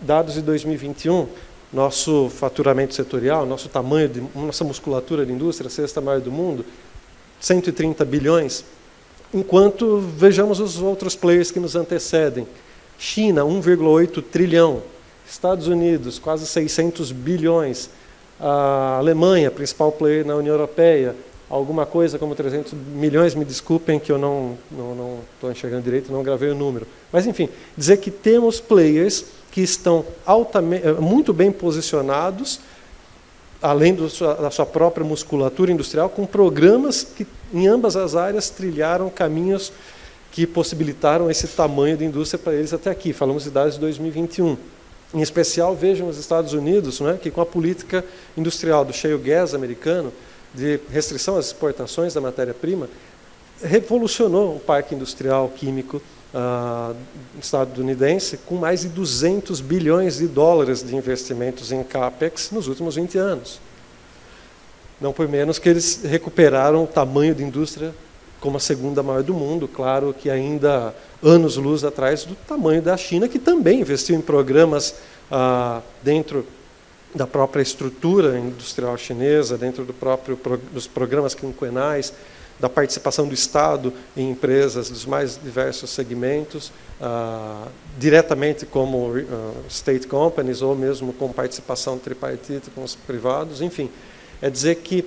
Dados de 2021, nosso faturamento setorial, nosso tamanho, nossa musculatura de indústria, a sexta maior do mundo, 130 bilhões, enquanto vejamos os outros players que nos antecedem. China, 1,8 trilhão. Estados Unidos, quase 600 bilhões. A Alemanha, principal player na União Europeia, alguma coisa como 300 milhões, me desculpem que eu não estou enxergando direito, não gravei o número. Mas, enfim, dizer que temos players que estão muito bem posicionados, além da sua própria musculatura industrial, com programas que, em ambas as áreas, trilharam caminhos que possibilitaram esse tamanho de indústria para eles até aqui. Falamos de dados de 2021. Em especial, vejam os Estados Unidos, né, que com a política industrial do shale gas americano, de restrição às exportações da matéria-prima, revolucionou o parque industrial químico estadunidense com mais de 200 bilhões de dólares de investimentos em CAPEX nos últimos 20 anos. Não por menos que eles recuperaram o tamanho de indústria como a segunda maior do mundo, claro que ainda anos-luz atrás do tamanho da China, que também investiu em programas dentro da própria estrutura industrial chinesa, dentro dos programas quinquenais, da participação do Estado em empresas dos mais diversos segmentos, diretamente como state companies, ou mesmo com participação tripartite com os privados, enfim. É dizer que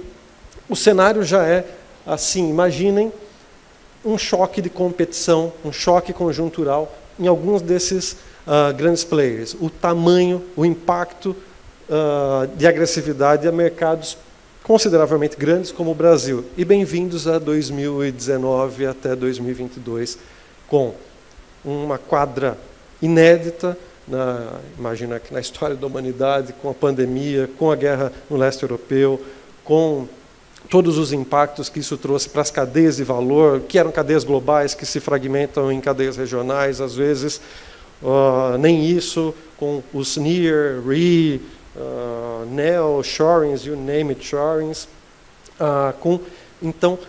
o cenário já é assim, imaginem um choque de competição, um choque conjuntural em alguns desses grandes players. O tamanho, o impacto de agressividade a mercados consideravelmente grandes como o Brasil. E bem-vindos a 2019 até 2022, com uma quadra inédita, imagina que na história da humanidade, com a pandemia, com a guerra no leste europeu, com todos os impactos que isso trouxe para as cadeias de valor, que eram cadeias globais, que se fragmentam em cadeias regionais, às vezes nem isso, com os near, neo, shorings, you name it, shorings, então,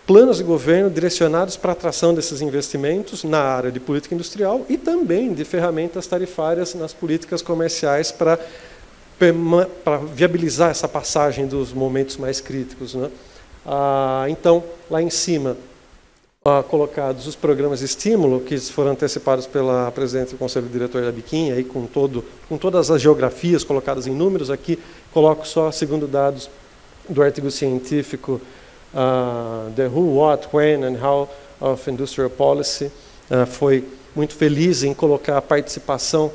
planos de governo direcionados para a atração desses investimentos na área de política industrial e também de ferramentas tarifárias nas políticas comerciais para viabilizar essa passagem dos momentos mais críticos, né? Então, lá em cima, colocados os programas de estímulo, que foram antecipados pela presidente do Conselho Diretor da Biquinha, aí com todas as geografias colocadas em números. Aqui coloco só, segundo dados do artigo científico The Who, What, When and How of Industrial Policy, foi muito feliz em colocar a participação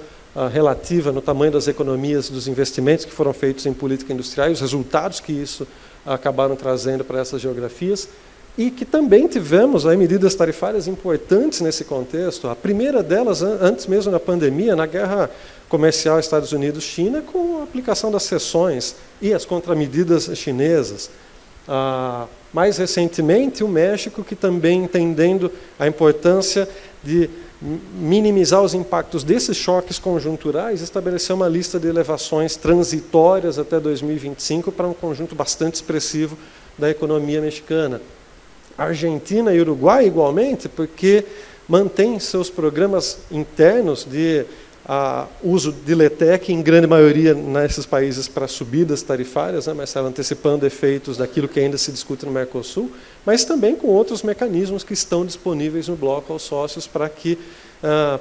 relativa no tamanho das economias dos investimentos que foram feitos em política industrial e os resultados que isso acabaram trazendo para essas geografias, e que também tivemos aí medidas tarifárias importantes nesse contexto. A primeira delas, antes mesmo da pandemia, na guerra comercial Estados Unidos-China, com a aplicação das seções e as contramedidas chinesas. Mais recentemente, o México, que também entendendo a importância de minimizar os impactos desses choques conjunturais, estabeleceu uma lista de elevações transitórias até 2025 para um conjunto bastante expressivo da economia mexicana. A Argentina e Uruguai, igualmente, porque mantém seus programas internos de uso de LETEC, em grande maioria nesses países para subidas tarifárias, né, Marcelo, antecipando efeitos daquilo que ainda se discute no Mercosul, mas também com outros mecanismos que estão disponíveis no bloco aos sócios para que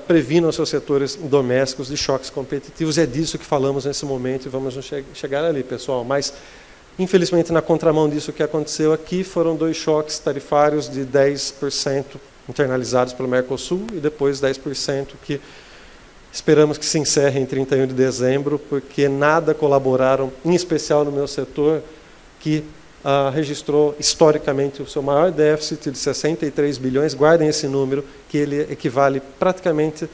previnam seus setores domésticos de choques competitivos. É disso que falamos nesse momento e vamos chegar ali, pessoal. Mas, infelizmente, na contramão disso que aconteceu aqui, foram 2 choques tarifários de 10% internalizados pelo Mercosul e depois 10% que esperamos que se encerre em 31 de dezembro, porque nada colaboraram, em especial no meu setor, que registrou historicamente o seu maior déficit de 63 bilhões, guardem esse número, que ele equivale praticamente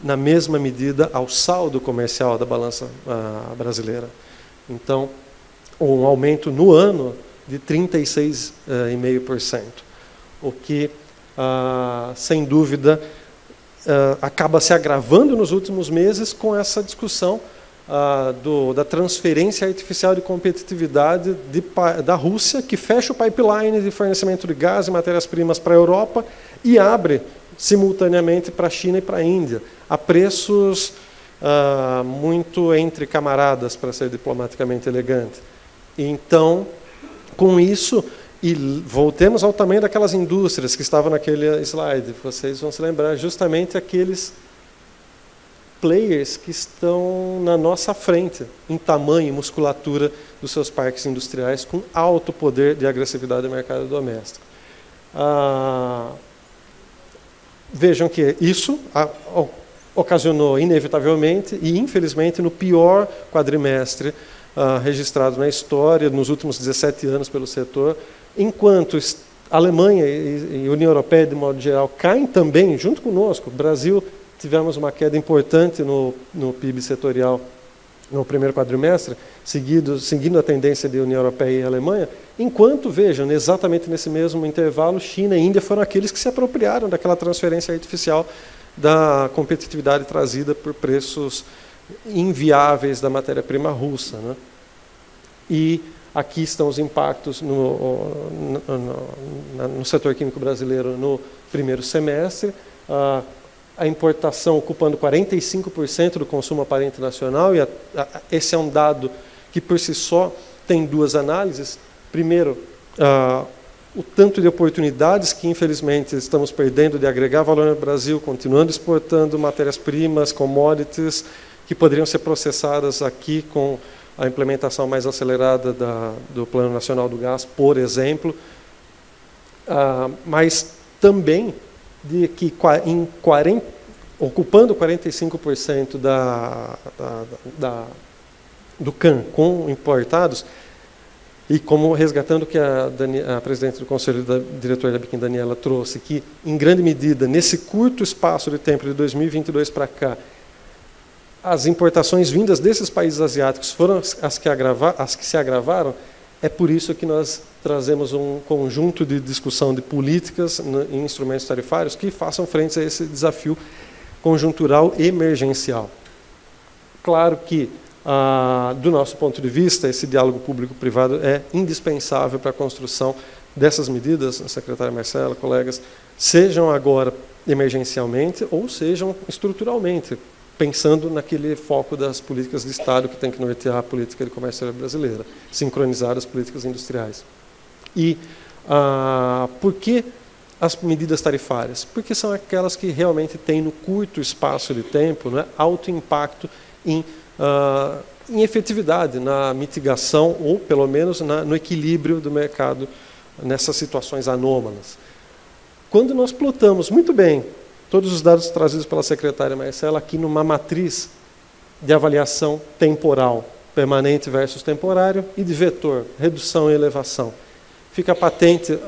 na mesma medida ao saldo comercial da balança brasileira. Então, um aumento no ano de 36,5%, o que, sem dúvida, acaba se agravando nos últimos meses com essa discussão da transferência artificial de competitividade da Rússia, que fecha o pipeline de fornecimento de gás e matérias-primas para a Europa e abre simultaneamente para a China e para a Índia, a preços muito entre camaradas, para ser diplomaticamente elegante. Então, com isso, e voltemos ao tamanho daquelas indústrias que estavam naquele slide, vocês vão se lembrar, justamente aqueles players que estão na nossa frente, em tamanho e musculatura dos seus parques industriais, com alto poder de agressividade do mercado doméstico. Vejam que isso ocasionou, inevitavelmente e infelizmente, no pior quadrimestre registrado na história, nos últimos 17 anos pelo setor, enquanto a Alemanha e a União Europeia, de modo geral, caem também, junto conosco. O Brasil, tivemos uma queda importante no PIB setorial no primeiro quadrimestre, seguindo a tendência de União Europeia e Alemanha, enquanto, vejam, exatamente nesse mesmo intervalo, China e Índia foram aqueles que se apropriaram daquela transferência artificial da competitividade trazida por preços inviáveis da matéria-prima russa, né? E aqui estão os impactos no setor químico brasileiro no primeiro semestre, a importação ocupando 45% do consumo aparente nacional, e esse é um dado que, por si só, tem 2 análises. Primeiro, o tanto de oportunidades que, infelizmente, estamos perdendo de agregar valor no Brasil, continuando exportando matérias-primas, commodities, que poderiam ser processadas aqui com a implementação mais acelerada do Plano Nacional do Gás, por exemplo, mas também de que ocupando 45% do CAN com importados, e como resgatando o que a presidente do Conselho da Diretora da Biquim, Daniela, trouxe, que, em grande medida, nesse curto espaço de tempo de 2022 para cá, as importações vindas desses países asiáticos foram as que se agravaram. É por isso que nós trazemos um conjunto de discussão de políticas em instrumentos tarifários que façam frente a esse desafio conjuntural emergencial. Claro que, do nosso ponto de vista, esse diálogo público-privado é indispensável para a construção dessas medidas, secretária Marcela, colegas, sejam agora emergencialmente ou sejam estruturalmente, pensando naquele foco das políticas de Estado que tem que nortear a política de comércio brasileira, sincronizar as políticas industriais. E por que as medidas tarifárias? Porque são aquelas que realmente têm, no curto espaço de tempo, né, alto impacto em efetividade, na mitigação ou, pelo menos, no equilíbrio do mercado nessas situações anômalas. Quando nós plotamos muito bem todos os dados trazidos pela secretária Marcela aqui numa matriz de avaliação temporal, permanente versus temporário, e de vetor, redução e elevação, fica patente,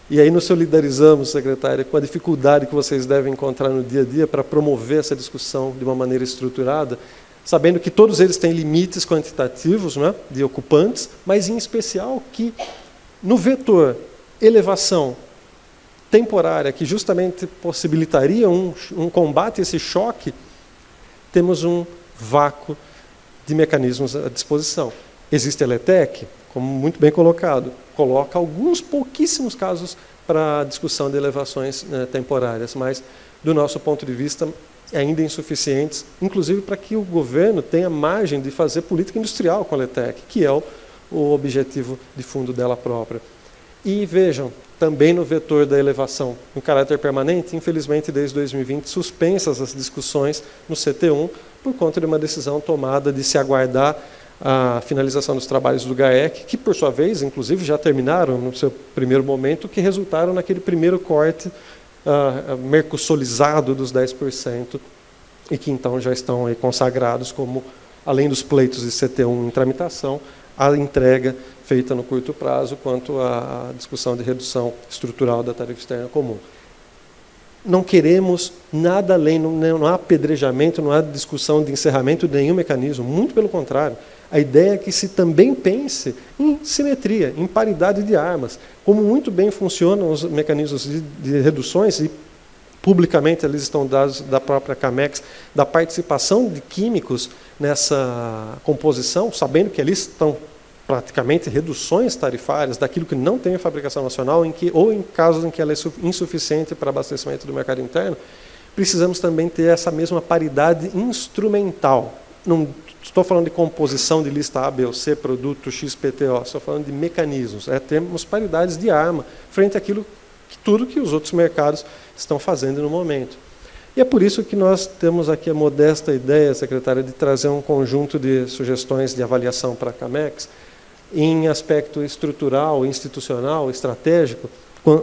e aí nos solidarizamos, secretária, com a dificuldade que vocês devem encontrar no dia a dia para promover essa discussão de uma maneira estruturada, sabendo que todos eles têm limites quantitativos, né, de ocupantes, mas em especial que no vetor elevação temporária, que justamente possibilitaria um combate a esse choque, temos um vácuo de mecanismos à disposição. Existe a LETEC, como muito bem colocado, coloca alguns pouquíssimos casos para discussão de elevações temporárias, mas, do nosso ponto de vista, ainda insuficientes, inclusive para que o governo tenha margem de fazer política industrial com a LETEC, que é o objetivo de fundo dela própria. E vejam, também no vetor da elevação, em caráter permanente, infelizmente, desde 2020, suspensas as discussões no CT1, por conta de uma decisão tomada de se aguardar a finalização dos trabalhos do GAEC, que, por sua vez, inclusive, já terminaram no seu primeiro momento, que resultaram naquele primeiro corte mercosolizado dos 10%, e que, então, já estão aí consagrados como, além dos pleitos de CT1 em tramitação, a entrega feita no curto prazo quanto à discussão de redução estrutural da tarifa externa comum. Não queremos nada além, não há apedrejamento, não há discussão de encerramento de nenhum mecanismo, muito pelo contrário. A ideia é que se também pense em simetria, em paridade de armas, como muito bem funcionam os mecanismos de reduções, e publicamente eles estão dados da própria CAMEX, da participação de químicos nessa composição, sabendo que ali estão praticamente reduções tarifárias daquilo que não tem a fabricação nacional, ou em casos em que ela é insuficiente para abastecimento do mercado interno, precisamos também ter essa mesma paridade instrumental. Não estou falando de composição de lista A, B ou C, produto XPTO, estou falando de mecanismos. Temos paridades de arma frente àquilo tudo que os outros mercados estão fazendo no momento. E é por isso que nós temos aqui a modesta ideia, secretária, de trazer um conjunto de sugestões de avaliação para a CAMEX, em aspecto estrutural, institucional, estratégico,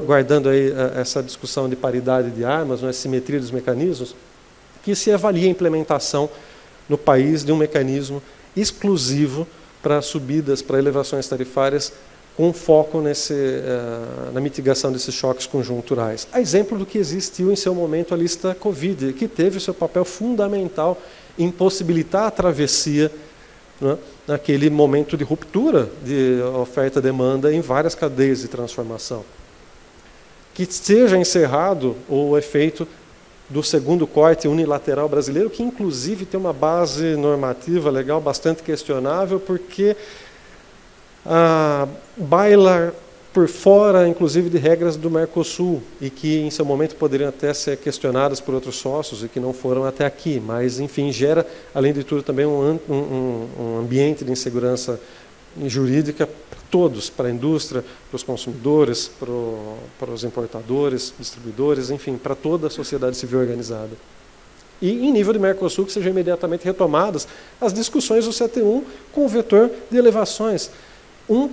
guardando aí essa discussão de paridade de armas, a simetria dos mecanismos, que se avalie a implementação no país de um mecanismo exclusivo para subidas, para elevações tarifárias, com foco na mitigação desses choques conjunturais. A exemplo do que existiu em seu momento a lista Covid, que teve o seu papel fundamental em possibilitar a travessia, né, naquele momento de ruptura de oferta-demanda em várias cadeias de transformação. Que seja encerrado o efeito do segundo corte unilateral brasileiro, que inclusive tem uma base normativa legal bastante questionável, porque baila por fora, inclusive, de regras do Mercosul, e que, em seu momento, poderiam até ser questionadas por outros sócios e que não foram até aqui. Mas, enfim, gera, além de tudo, também um ambiente de insegurança jurídica para todos, para a indústria, para os consumidores, para os importadores, distribuidores, enfim, para toda a sociedade civil organizada. E, em nível de Mercosul, que sejam imediatamente retomadas as discussões do CT1 com o vetor de elevações.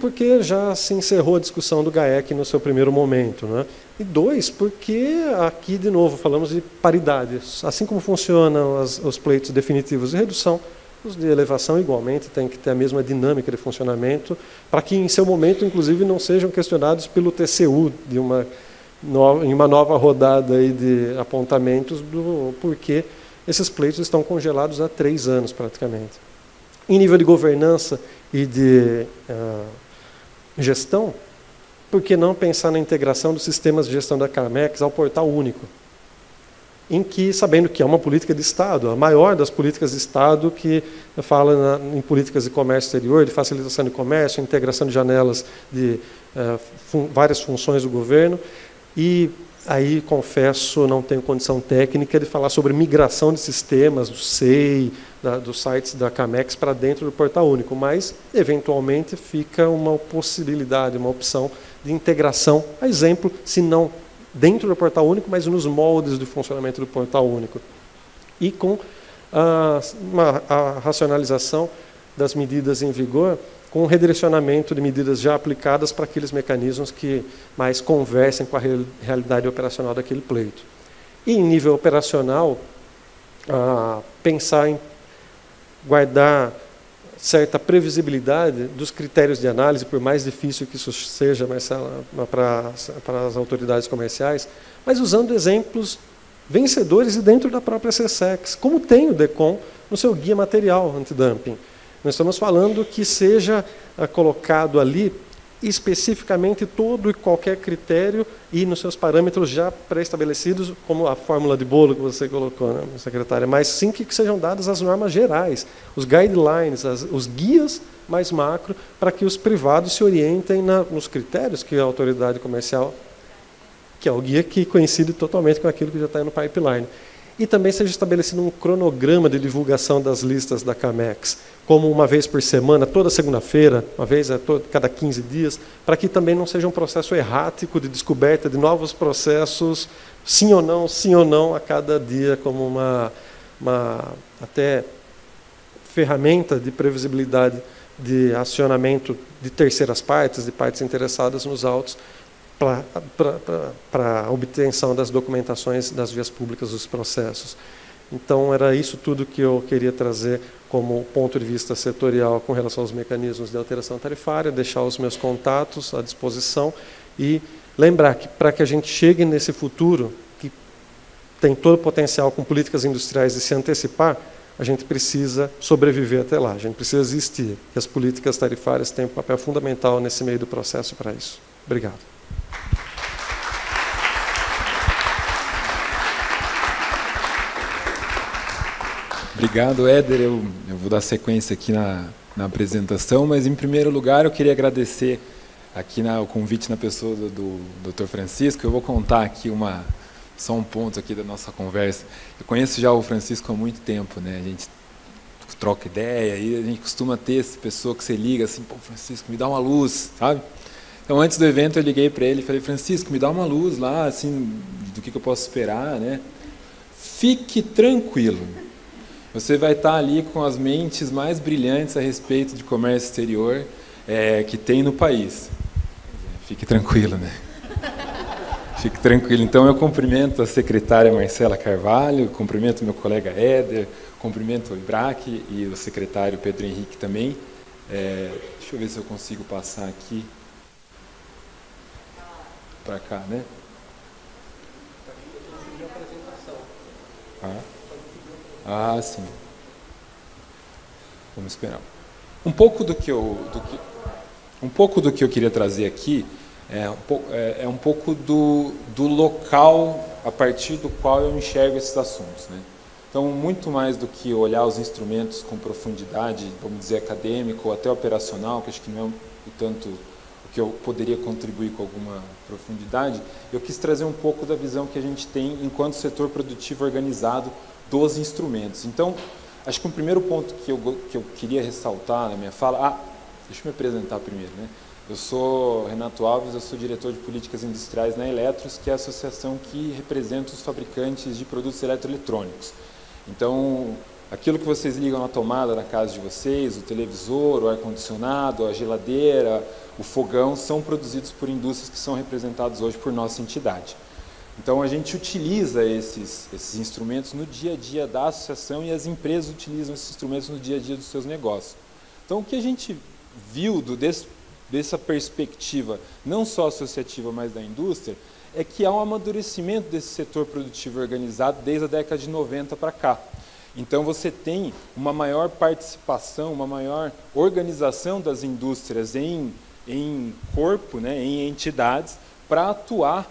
Porque já se encerrou a discussão do GAEC no seu primeiro momento, né? E dois, porque aqui, de novo, falamos de paridade. Assim como funcionam os pleitos definitivos de redução, os de elevação, igualmente, têm que ter a mesma dinâmica de funcionamento, para que, em seu momento, inclusive, não sejam questionados pelo TCU em uma nova rodada aí de apontamentos do porquê esses pleitos estão congelados há 3 anos, praticamente. Em nível de governança e de gestão, por que não pensar na integração dos sistemas de gestão da CAMEX ao portal único? Em que, sabendo que é uma política de Estado, a maior das políticas de Estado que fala em políticas de comércio exterior, de facilitação de comércio, integração de janelas de várias funções do governo, e aí, confesso, não tenho condição técnica de falar sobre migração de sistemas, do SEI, dos sites da CAMEX para dentro do portal único, mas, eventualmente, fica uma possibilidade, uma opção de integração, a exemplo, se não dentro do portal único, mas nos moldes do funcionamento do portal único. E com a racionalização das medidas em vigor, com um redirecionamento de medidas já aplicadas para aqueles mecanismos que mais conversem com a realidade operacional daquele pleito. E, em nível operacional, pensar em guardar certa previsibilidade dos critérios de análise, por mais difícil que isso seja para as autoridades comerciais, mas usando exemplos vencedores e dentro da própria SESEX, como tem o DECOM no seu guia material antidumping. Nós estamos falando que seja colocado ali especificamente todo e qualquer critério e nos seus parâmetros já pré-estabelecidos, como a fórmula de bolo que você colocou, né, secretária, mas sim que sejam dadas as normas gerais, os guidelines, os guias mais macro, para que os privados se orientem nos critérios que a autoridade comercial, que é o guia que coincide totalmente com aquilo que já está no pipeline. E também seja estabelecido um cronograma de divulgação das listas da CAMEX, como uma vez por semana, toda segunda-feira, uma vez a cada 15 dias, para que também não seja um processo errático de descoberta de novos processos, sim ou não, a cada dia, como uma até ferramenta de previsibilidade de acionamento de terceiras partes, de partes interessadas nos autos, para a obtenção das documentações das vias públicas dos processos. Então, era isso tudo que eu queria trazer como ponto de vista setorial com relação aos mecanismos de alteração tarifária, deixar os meus contatos à disposição e lembrar que, para que a gente chegue nesse futuro, que tem todo o potencial com políticas industriais de se antecipar, a gente precisa sobreviver até lá, a gente precisa existir. E as políticas tarifárias têm um papel fundamental nesse meio do processo para isso. Obrigado. Obrigado, Éder. Eu vou dar sequência aqui na apresentação, mas, em primeiro lugar, eu queria agradecer aqui o convite na pessoa do Dr. Francisco. Eu vou contar aqui só um ponto aqui da nossa conversa. Eu conheço já o Francisco há muito tempo, né? A gente troca ideia e a gente costuma ter essa pessoa que você liga assim, pô, Francisco, me dá uma luz, sabe? Então, antes do evento, eu liguei para ele e falei, Francisco, me dá uma luz lá, assim, do que eu posso esperar, né? Fique tranquilo. Você vai estar ali com as mentes mais brilhantes a respeito de comércio exterior que tem no país. Fique tranquilo, né? Fique tranquilo. Então, eu cumprimento a secretária Marcela Carvalho, cumprimento meu colega Éder, cumprimento o IBRAC e o secretário Pedro Henrique também. Deixa eu ver se eu consigo passar aqui para cá, né? Sim. Vamos esperar. Um pouco do que eu queria trazer aqui é um pouco do local a partir do qual eu enxergo esses assuntos, né? Então, muito mais do que olhar os instrumentos com profundidade, vamos dizer, acadêmico ou até operacional, que acho que não é o tanto o que eu poderia contribuir com alguma profundidade, eu quis trazer um pouco da visão que a gente tem enquanto setor produtivo organizado dos instrumentos. Então, acho que um primeiro ponto que eu queria ressaltar na minha fala... deixa eu me apresentar primeiro, né? Eu sou Renato Alves, eu sou diretor de políticas industriais na Eletros, que é a associação que representa os fabricantes de produtos eletroeletrônicos. Então, aquilo que vocês ligam na tomada na casa de vocês, o televisor, o ar-condicionado, a geladeira, o fogão, são produzidos por indústrias que são representadas hoje por nossa entidade. Então, a gente utiliza esses instrumentos no dia a dia da associação e as empresas utilizam esses instrumentos no dia a dia dos seus negócios. Então, o que a gente viu dessa perspectiva, não só associativa, mas da indústria, é que há um amadurecimento desse setor produtivo organizado desde a década de 90 para cá. Então, você tem uma maior participação, uma maior organização das indústrias em corpo, né, em entidades, para atuar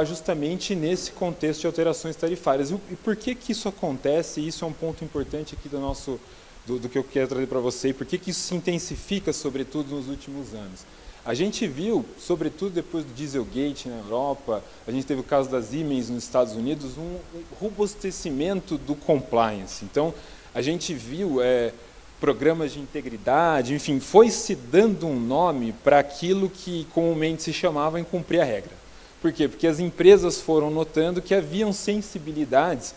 justamente nesse contexto de alterações tarifárias. E por que isso acontece? E isso é um ponto importante aqui do que eu quero trazer para você, e por que isso se intensifica, sobretudo, nos últimos anos. A gente viu, sobretudo depois do Dieselgate na Europa, a gente teve o caso das Siemens nos Estados Unidos, um robustecimento do compliance. Então, a gente viu programas de integridade, enfim, foi se dando um nome para aquilo que comumente se chamava em cumprir a regra. Por quê? Porque as empresas foram notando que haviam sensibilidades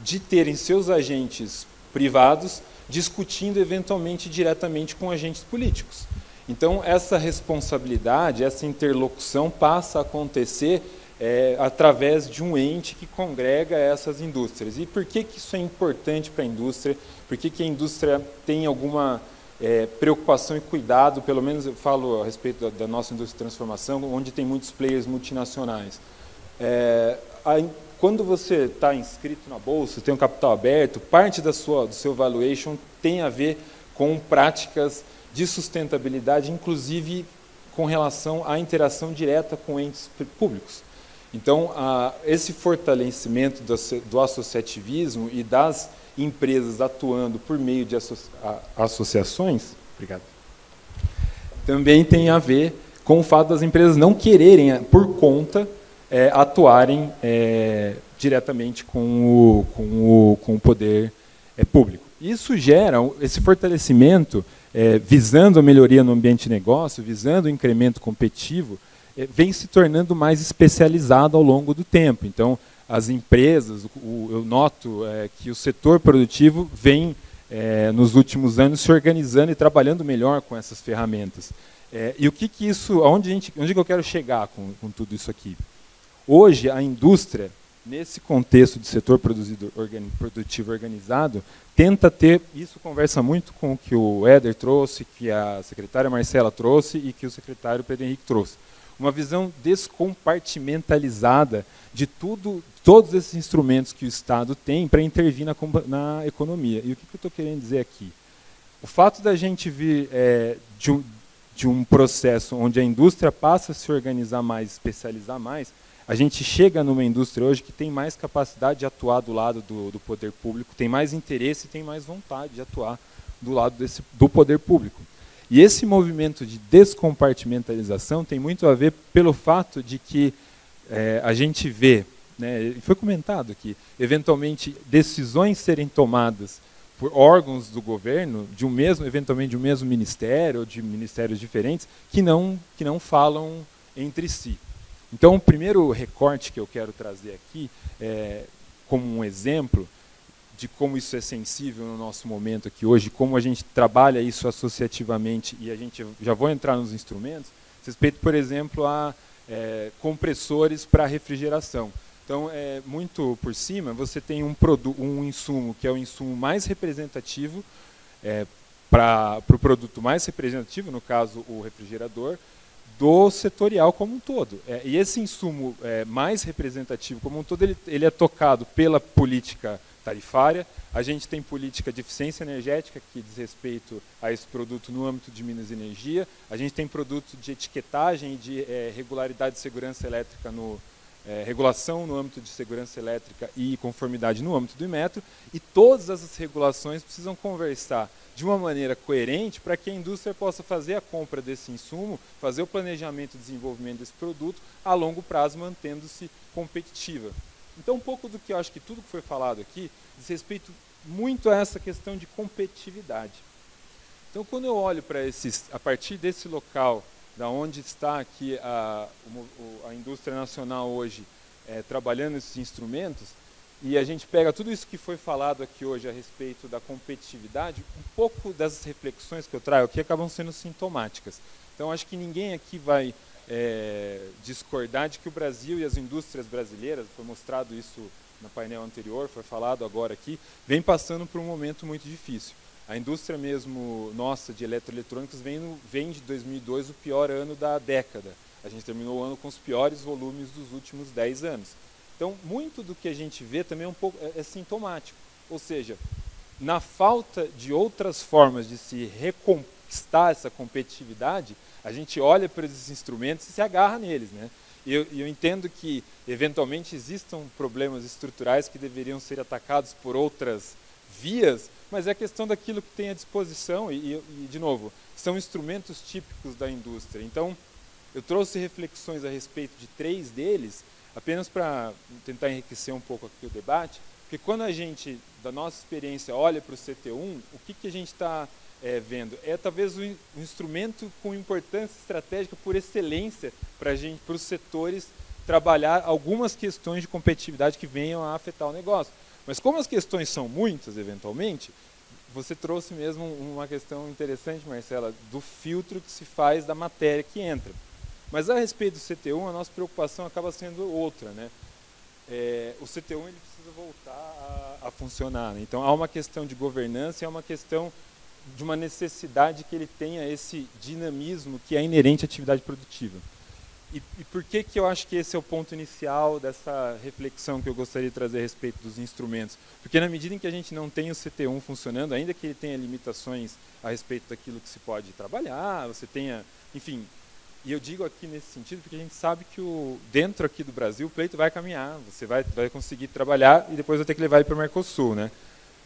de terem seus agentes privados discutindo eventualmente diretamente com agentes políticos. Então, essa responsabilidade, essa interlocução passa a acontecer através de um ente que congrega essas indústrias. E por que isso é importante para a indústria? Por que a indústria tem alguma preocupação e cuidado, pelo menos eu falo a respeito da nossa indústria de transformação, onde tem muitos players multinacionais. Quando você está inscrito na Bolsa, tem um capital aberto, parte do seu valuation tem a ver com práticas de sustentabilidade, inclusive com relação à interação direta com entes públicos. Então, esse fortalecimento do associativismo e das empresas atuando por meio de associações, obrigado, também tem a ver com o fato das empresas não quererem, por conta, atuarem diretamente com o poder público. Isso gera esse fortalecimento, visando a melhoria no ambiente de negócio, visando o incremento competitivo, vem se tornando mais especializado ao longo do tempo. Então, as empresas, eu noto que o setor produtivo vem, nos últimos anos, se organizando e trabalhando melhor com essas ferramentas. E o que isso, onde que eu quero chegar com tudo isso aqui? Hoje, a indústria, nesse contexto de setor produtivo organizado, tenta ter, isso conversa muito com o que o Éder trouxe, que a secretária Marcela trouxe e que o secretário Pedro Henrique trouxe. Uma visão descompartimentalizada de todos esses instrumentos que o Estado tem para intervir na economia. E o que eu estou querendo dizer aqui? O fato da gente vir de um processo onde a indústria passa a se organizar mais, especializar mais, a gente chega numa indústria hoje que tem mais capacidade de atuar do lado do poder público, tem mais interesse e tem mais vontade de atuar do lado do poder público. E esse movimento de descompartimentalização tem muito a ver pelo fato de que a gente vê, né, foi comentado aqui, eventualmente decisões serem tomadas por órgãos do governo, eventualmente de um mesmo ministério, ou de ministérios diferentes, que não falam entre si. Então, o primeiro recorte que eu quero trazer aqui, como um exemplo de como isso é sensível no nosso momento aqui hoje, como a gente trabalha isso associativamente, e a gente já vou entrar nos instrumentos, respeito, por exemplo, a compressores para refrigeração. Então, muito por cima, você tem um insumo que é o insumo mais representativo, para o produto mais representativo, no caso o refrigerador, do setorial como um todo. E esse insumo mais representativo como um todo, ele é tocado pela política tarifária. A gente tem política de eficiência energética, que diz respeito a esse produto no âmbito de Minas e Energia. A gente tem produto de etiquetagem e de regularidade de segurança elétrica, regulação no âmbito de segurança elétrica e conformidade no âmbito do Inmetro. E todas essas regulações precisam conversar de uma maneira coerente para que a indústria possa fazer a compra desse insumo, fazer o planejamento e desenvolvimento desse produto a longo prazo, mantendo-se competitiva. Então, um pouco do que eu acho que tudo que foi falado aqui diz respeito muito a essa questão de competitividade. Então, quando eu olho para a partir desse local, da onde está aqui a indústria nacional hoje trabalhando esses instrumentos, e a gente pega tudo isso que foi falado aqui hoje a respeito da competitividade, um pouco dessas reflexões que eu trago aqui acabam sendo sintomáticas. Então, acho que ninguém aqui vai discordar de que o Brasil e as indústrias brasileiras, foi mostrado isso no painel anterior, foi falado agora aqui, vem passando por um momento muito difícil. A indústria mesmo nossa de eletroeletrônicos vem de 2002 o pior ano da década. A gente terminou o ano com os piores volumes dos últimos 10 anos. Então, muito do que a gente vê também é sintomático. Ou seja, na falta de outras formas de se reconquistar essa competitividade, a gente olha para esses instrumentos e se agarra neles, né? E eu entendo que, eventualmente, existam problemas estruturais que deveriam ser atacados por outras vias, mas é questão daquilo que tem à disposição e, de novo, são instrumentos típicos da indústria. Então, eu trouxe reflexões a respeito de 3 deles, apenas para tentar enriquecer um pouco aqui o debate, porque quando a gente, da nossa experiência, olha para o CT1, o que a gente está vendo? É talvez um instrumento com importância estratégica por excelência para os setores trabalhar algumas questões de competitividade que venham a afetar o negócio. Mas como as questões são muitas, eventualmente, você trouxe mesmo uma questão interessante, Marcela, do filtro que se faz da matéria que entra. Mas a respeito do CT1, a nossa preocupação acaba sendo outra, né? O CT1 ele precisa voltar a funcionar, né? Então há uma questão de governança e há uma questão de uma necessidade que ele tenha esse dinamismo que é inerente à atividade produtiva. E por que eu acho que esse é o ponto inicial dessa reflexão que eu gostaria de trazer a respeito dos instrumentos? Porque na medida em que a gente não tem o CT1 funcionando, ainda que ele tenha limitações a respeito daquilo que se pode trabalhar, você tenha, enfim, e eu digo aqui nesse sentido porque a gente sabe que dentro aqui do Brasil o pleito vai caminhar, você vai conseguir trabalhar e depois vai ter que levar ele para o Mercosul, né?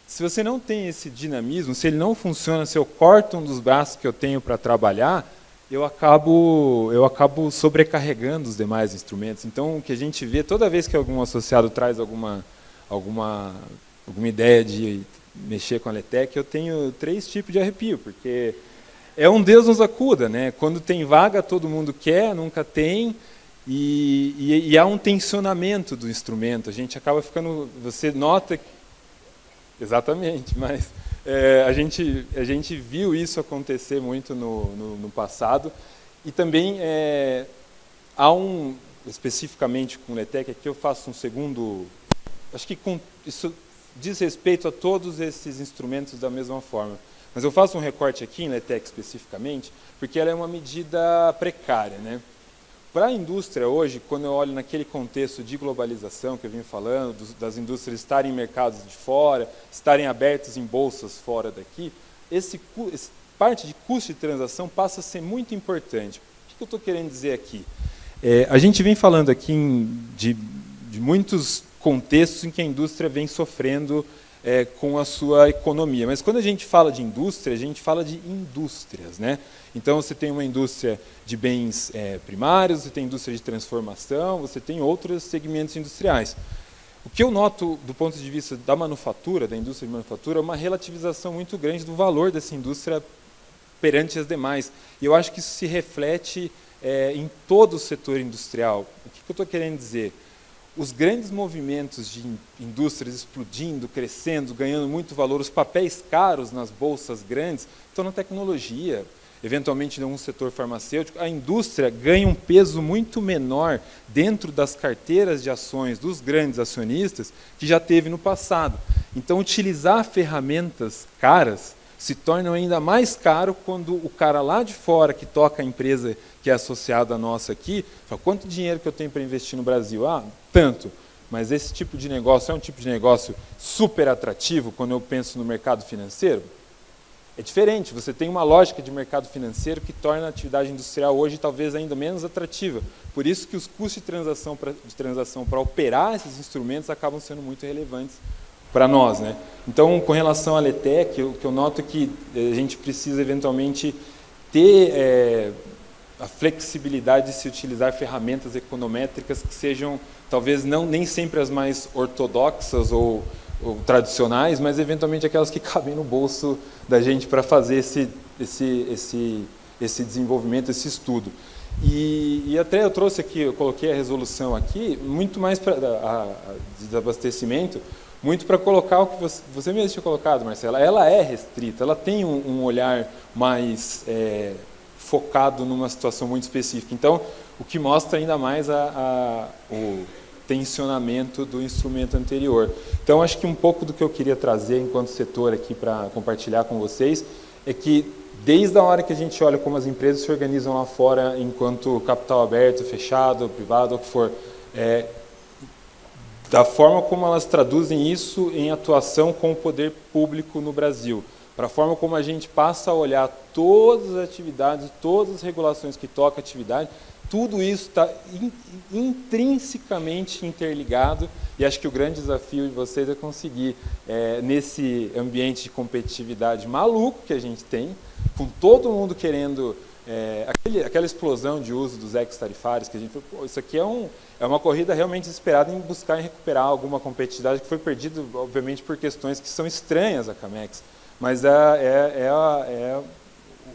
Se você não tem esse dinamismo, se ele não funciona, se eu corto um dos braços que eu tenho para trabalhar, eu acabo sobrecarregando os demais instrumentos. Então, o que a gente vê, toda vez que algum associado traz alguma ideia de mexer com a LETEC, eu tenho 3 tipos de arrepio, porque é um Deus nos acuda, né? Quando tem vaga, todo mundo quer, nunca tem, e há um tensionamento do instrumento. A gente acaba ficando... Você nota... Exatamente, mas... a gente viu isso acontecer muito no passado e também há especificamente com o LETEC, aqui eu faço um segundo, acho que isso diz respeito a todos esses instrumentos da mesma forma, mas eu faço um recorte aqui em LETEC especificamente, porque ela é uma medida precária, né? Para a indústria hoje, quando eu olho naquele contexto de globalização que eu vim falando, das indústrias estarem em mercados de fora, estarem abertas em bolsas fora daqui, parte de custo de transação passa a ser muito importante. O que eu estou querendo dizer aqui? A gente vem falando aqui de muitos contextos em que a indústria vem sofrendo com a sua economia. Mas quando a gente fala de indústria, a gente fala de indústrias, né? Então você tem uma indústria de bens primários, você tem indústria de transformação, você tem outros segmentos industriais. O que eu noto do ponto de vista da manufatura, da indústria de manufatura, é uma relativização muito grande do valor dessa indústria perante as demais. E eu acho que isso se reflete em todo o setor industrial. O que eu estou querendo dizer? Os grandes movimentos de indústrias explodindo, crescendo, ganhando muito valor, os papéis caros nas bolsas grandes, estão na tecnologia, eventualmente em algum setor farmacêutico. A indústria ganha um peso muito menor dentro das carteiras de ações dos grandes acionistas que já teve no passado. Então, utilizar ferramentas caras se torna ainda mais caro quando o cara lá de fora, que toca a empresa que é associado à nossa aqui, fala, quanto dinheiro que eu tenho para investir no Brasil? Ah, tanto. Mas esse tipo de negócio é um tipo de negócio super atrativo quando eu penso no mercado financeiro? É diferente, você tem uma lógica de mercado financeiro que torna a atividade industrial hoje talvez ainda menos atrativa. Por isso que os custos de transação para operar esses instrumentos acabam sendo muito relevantes para nós, né? Então, com relação à LETEC, o que eu noto é que a gente precisa eventualmente ter a flexibilidade de se utilizar ferramentas econométricas que sejam, talvez nem sempre as mais ortodoxas ou tradicionais, mas eventualmente aquelas que cabem no bolso da gente para fazer esse desenvolvimento, esse estudo. E até eu trouxe aqui, eu coloquei a resolução aqui, muito mais para desabastecimento, muito para colocar o que você mesmo tinha colocado, Marcela. Ela é restrita, ela tem um olhar mais focado numa situação muito específica. Então, o que mostra ainda mais o tensionamento do instrumento anterior. Então, acho que um pouco do que eu queria trazer enquanto setor aqui para compartilhar com vocês é que, desde a hora que a gente olha como as empresas se organizam lá fora, enquanto capital aberto, fechado, privado, o que for, da forma como elas traduzem isso em atuação com o poder público no Brasil, para a forma como a gente passa a olhar todas as atividades, todas as regulações que tocam a atividade, tudo isso está intrinsecamente interligado, e acho que o grande desafio de vocês é conseguir, nesse ambiente de competitividade maluco que a gente tem, com todo mundo querendo, aquela explosão de uso dos ex-tarifários, que a gente falou, pô, isso aqui é uma corrida realmente desesperada em buscar e recuperar alguma competitividade que foi perdida, obviamente, por questões que são estranhas à Camex, mas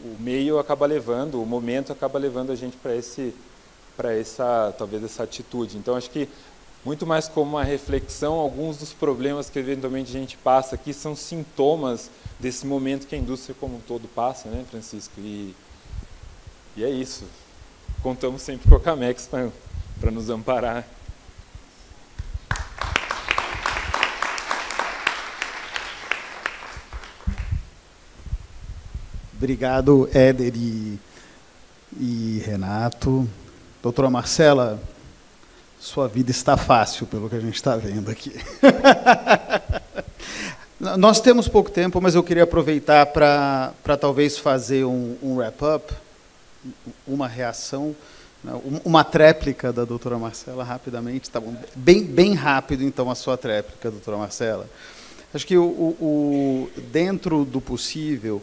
o meio acaba levando, o momento acaba levando a gente para talvez essa atitude. Então, acho que muito mais como uma reflexão. Alguns dos problemas que eventualmente a gente passa aqui são sintomas desse momento que a indústria como um todo passa, né, Francisco? E é isso. Contamos sempre com a Camex para nos amparar. Obrigado, Éder e Renato. Doutora Marcela, sua vida está fácil, pelo que a gente está vendo aqui. Nós temos pouco tempo, mas eu queria aproveitar para talvez fazer um wrap-up, uma reação, uma tréplica da doutora Marcela, rapidamente. Tá bom? Bem rápido, então, a sua tréplica, doutora Marcela. Acho que dentro do possível...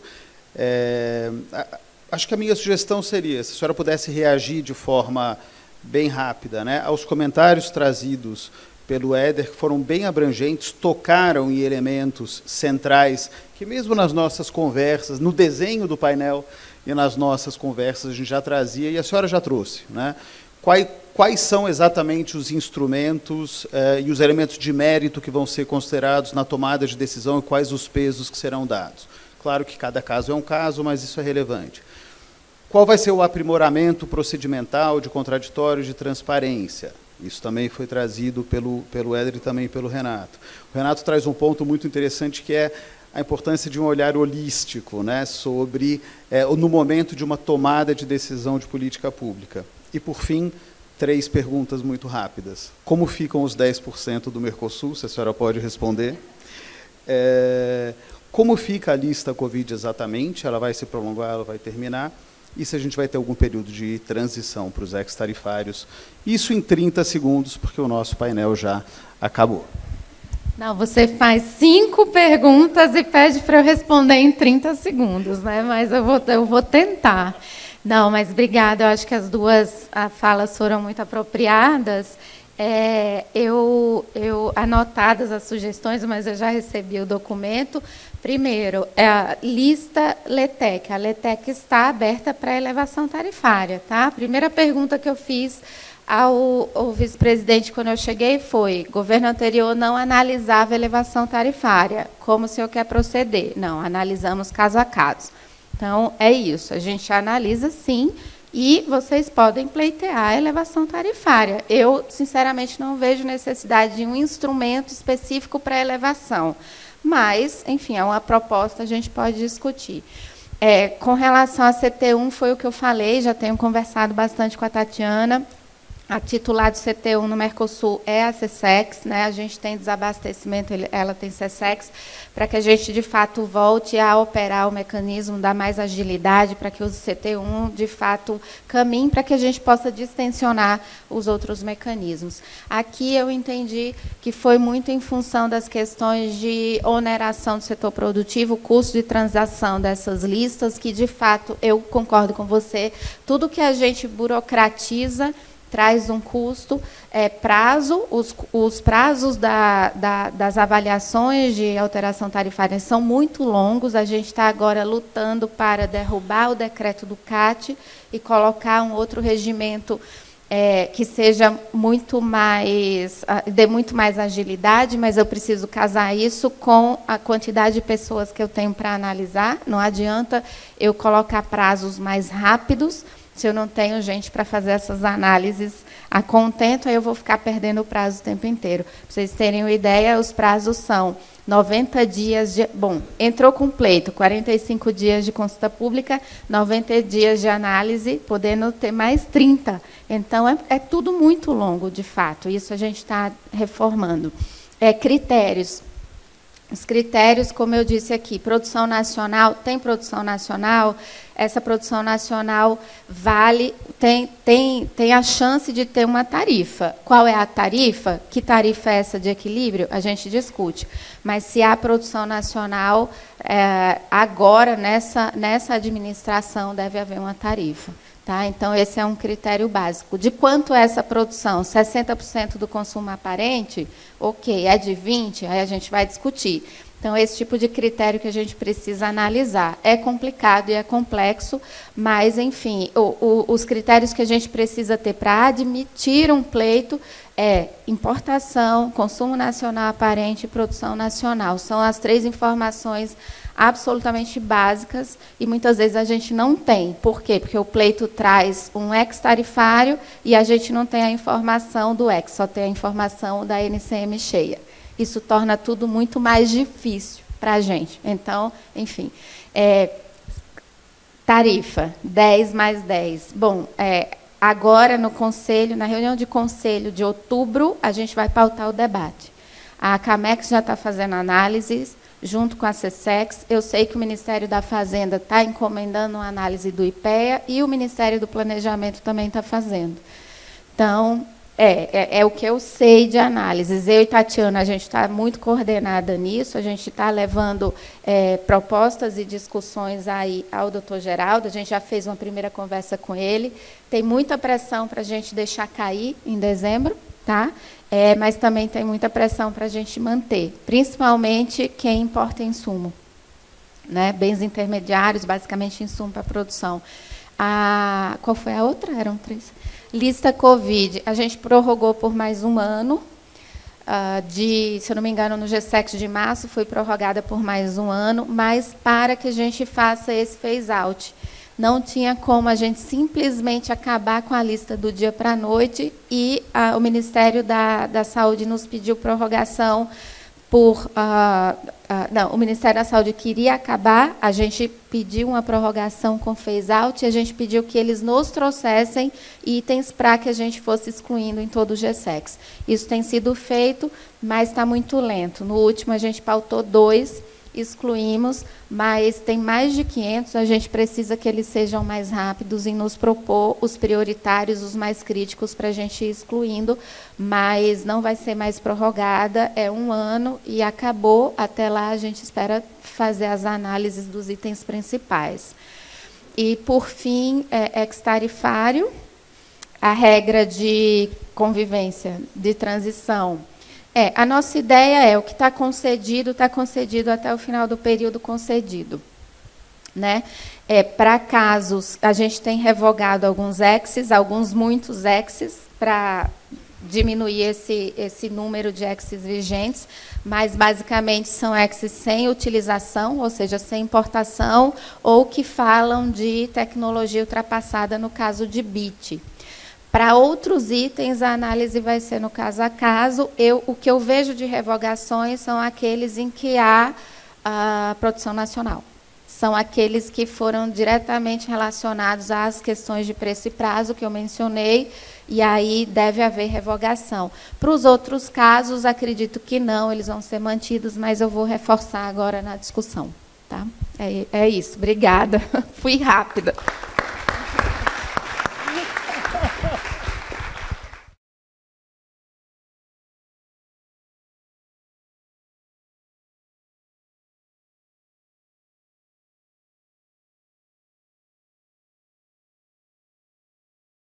acho que a minha sugestão seria, se a senhora pudesse reagir de forma bem rápida, né, aos comentários trazidos pelo Éder, que foram bem abrangentes, tocaram em elementos centrais, que mesmo nas nossas conversas, no desenho do painel e nas nossas conversas a gente já trazia, e a senhora já trouxe, né? Quais são exatamente os instrumentos e os elementos de mérito que vão ser considerados na tomada de decisão e quais os pesos que serão dados? Claro que cada caso é um caso, mas isso é relevante. Qual vai ser o aprimoramento procedimental de contraditório de transparência? Isso também foi trazido pelo Éder e também pelo Renato. O Renato traz um ponto muito interessante, que é a importância de um olhar holístico, né, sobre, no momento de uma tomada de decisão de política pública. E, por fim, 3 perguntas muito rápidas. Como ficam os 10% do Mercosul? Se a senhora pode responder. Como fica a lista Covid exatamente? Ela vai se prolongar, ela vai terminar? E se a gente vai ter algum período de transição para os ex-tarifários? Isso em 30 segundos, porque o nosso painel já acabou. Não, você faz 5 perguntas e pede para eu responder em 30 segundos, né? Mas eu vou tentar. Não, mas obrigada. Eu acho que as duas falas foram muito apropriadas. Anotadas as sugestões, mas eu já recebi o documento. Primeiro, a lista LETEC. A LETEC está aberta para elevação tarifária. Tá? A primeira pergunta que eu fiz ao vice-presidente quando eu cheguei foi: governo anterior não analisava elevação tarifária. Como o senhor quer proceder? Não, analisamos caso a caso. Então, é isso. A gente analisa, sim, e vocês podem pleitear a elevação tarifária. Eu, sinceramente, não vejo necessidade de um instrumento específico para elevação. Mas, enfim, é uma proposta, a gente pode discutir. Com relação à CT1, foi o que eu falei, já tenho conversado bastante com a Tatiana. A titular do CT1 no Mercosul é a SESEX, né? A gente tem desabastecimento, ela tem SESEX, para que a gente, de fato, volte a operar o mecanismo, dar mais agilidade, para que o CT1, de fato, caminhe, para que a gente possa distensionar os outros mecanismos. Aqui eu entendi que foi muito em função das questões de oneração do setor produtivo, o custo de transação dessas listas, que, de fato, eu concordo com você, tudo que a gente burocratiza traz um custo, prazo, os prazos das avaliações de alteração tarifária são muito longos, a gente está agora lutando para derrubar o decreto do CAT e colocar um outro regimento que seja muito mais, dê muito mais agilidade, mas eu preciso casar isso com a quantidade de pessoas que eu tenho para analisar. Não adianta eu colocar prazos mais rápidos se eu não tenho gente para fazer essas análises a contento, aí eu vou ficar perdendo o prazo o tempo inteiro. Para vocês terem uma ideia, os prazos são 90 dias de... Bom, entrou com pleito, 45 dias de consulta pública, 90 dias de análise, podendo ter mais 30. Então, é tudo muito longo, de fato. Isso a gente está reformando. Critérios. Os critérios, como eu disse aqui, produção nacional, tem produção nacional, essa produção nacional tem a chance de ter uma tarifa. Qual é a tarifa? Que tarifa é essa de equilíbrio? A gente discute. Mas se há produção nacional, agora, nessa administração, deve haver uma tarifa. Tá? Então, esse é um critério básico. De quanto é essa produção? 60% do consumo aparente? Ok. É de 20%? Aí a gente vai discutir. Então, esse tipo de critério que a gente precisa analisar. É complicado e é complexo, mas, enfim, os critérios que a gente precisa ter para admitir um pleito é importação, consumo nacional aparente e produção nacional. São as 3 informações absolutamente básicas e muitas vezes a gente não tem. Por quê? Porque o pleito traz um ex-tarifário e a gente não tem a informação do ex, só tem a informação da NCM cheia. Isso torna tudo muito mais difícil para a gente. Então, enfim, tarifa, 10 mais 10. Bom, agora no conselho, na reunião de conselho de outubro, a gente vai pautar o debate. A Camex já está fazendo análises, junto com a CSEX. Eu sei que o Ministério da Fazenda está encomendando uma análise do IPEA e o Ministério do Planejamento também está fazendo. Então, é o que eu sei de análises. Eu e Tatiana, a gente está muito coordenada nisso, a gente está levando propostas e discussões aí ao doutor Geraldo, a gente já fez uma primeira conversa com ele, tem muita pressão para a gente deixar cair em dezembro, tá? Mas também tem muita pressão para a gente manter, principalmente quem importa insumo, né? Bens intermediários, basicamente insumo para a produção. Qual foi a outra? Eram 3. Lista Covid, a gente prorrogou por mais um ano, se eu não me engano, no GSEX de março, foi prorrogada por mais um ano, mas para que a gente faça esse phase-out. Não tinha como a gente simplesmente acabar com a lista do dia para a noite e o Ministério da Saúde nos pediu prorrogação por... não, o Ministério da Saúde queria acabar, a gente pediu uma prorrogação com phase-out e a gente pediu que eles nos trouxessem itens para que a gente fosse excluindo em todo o GSEX. Isso tem sido feito, mas está muito lento. No último, a gente pautou 2, excluímos, mas tem mais de 500, a gente precisa que eles sejam mais rápidos em nos propor os prioritários, os mais críticos, para a gente ir excluindo, mas não vai ser mais prorrogada, é um ano e acabou. Até lá, a gente espera fazer as análises dos itens principais. E, por fim, ex-tarifário, a regra de convivência, de transição. A nossa ideia o que está concedido até o final do período concedido. Né? Para casos, a gente tem revogado alguns exes, muitos exes, para diminuir esse número de exes vigentes, mas basicamente são exes sem utilização, ou seja, sem importação, ou que falam de tecnologia ultrapassada no caso de BIT. Para outros itens, a análise vai ser no caso a caso. O que eu vejo de revogações são aqueles em que há produção nacional. São aqueles que foram diretamente relacionados às questões de preço e prazo que eu mencionei, e aí deve haver revogação. Para os outros casos, acredito que não, eles vão ser mantidos, mas eu vou reforçar agora na discussão. Tá? É isso. Obrigada. Fui rápida.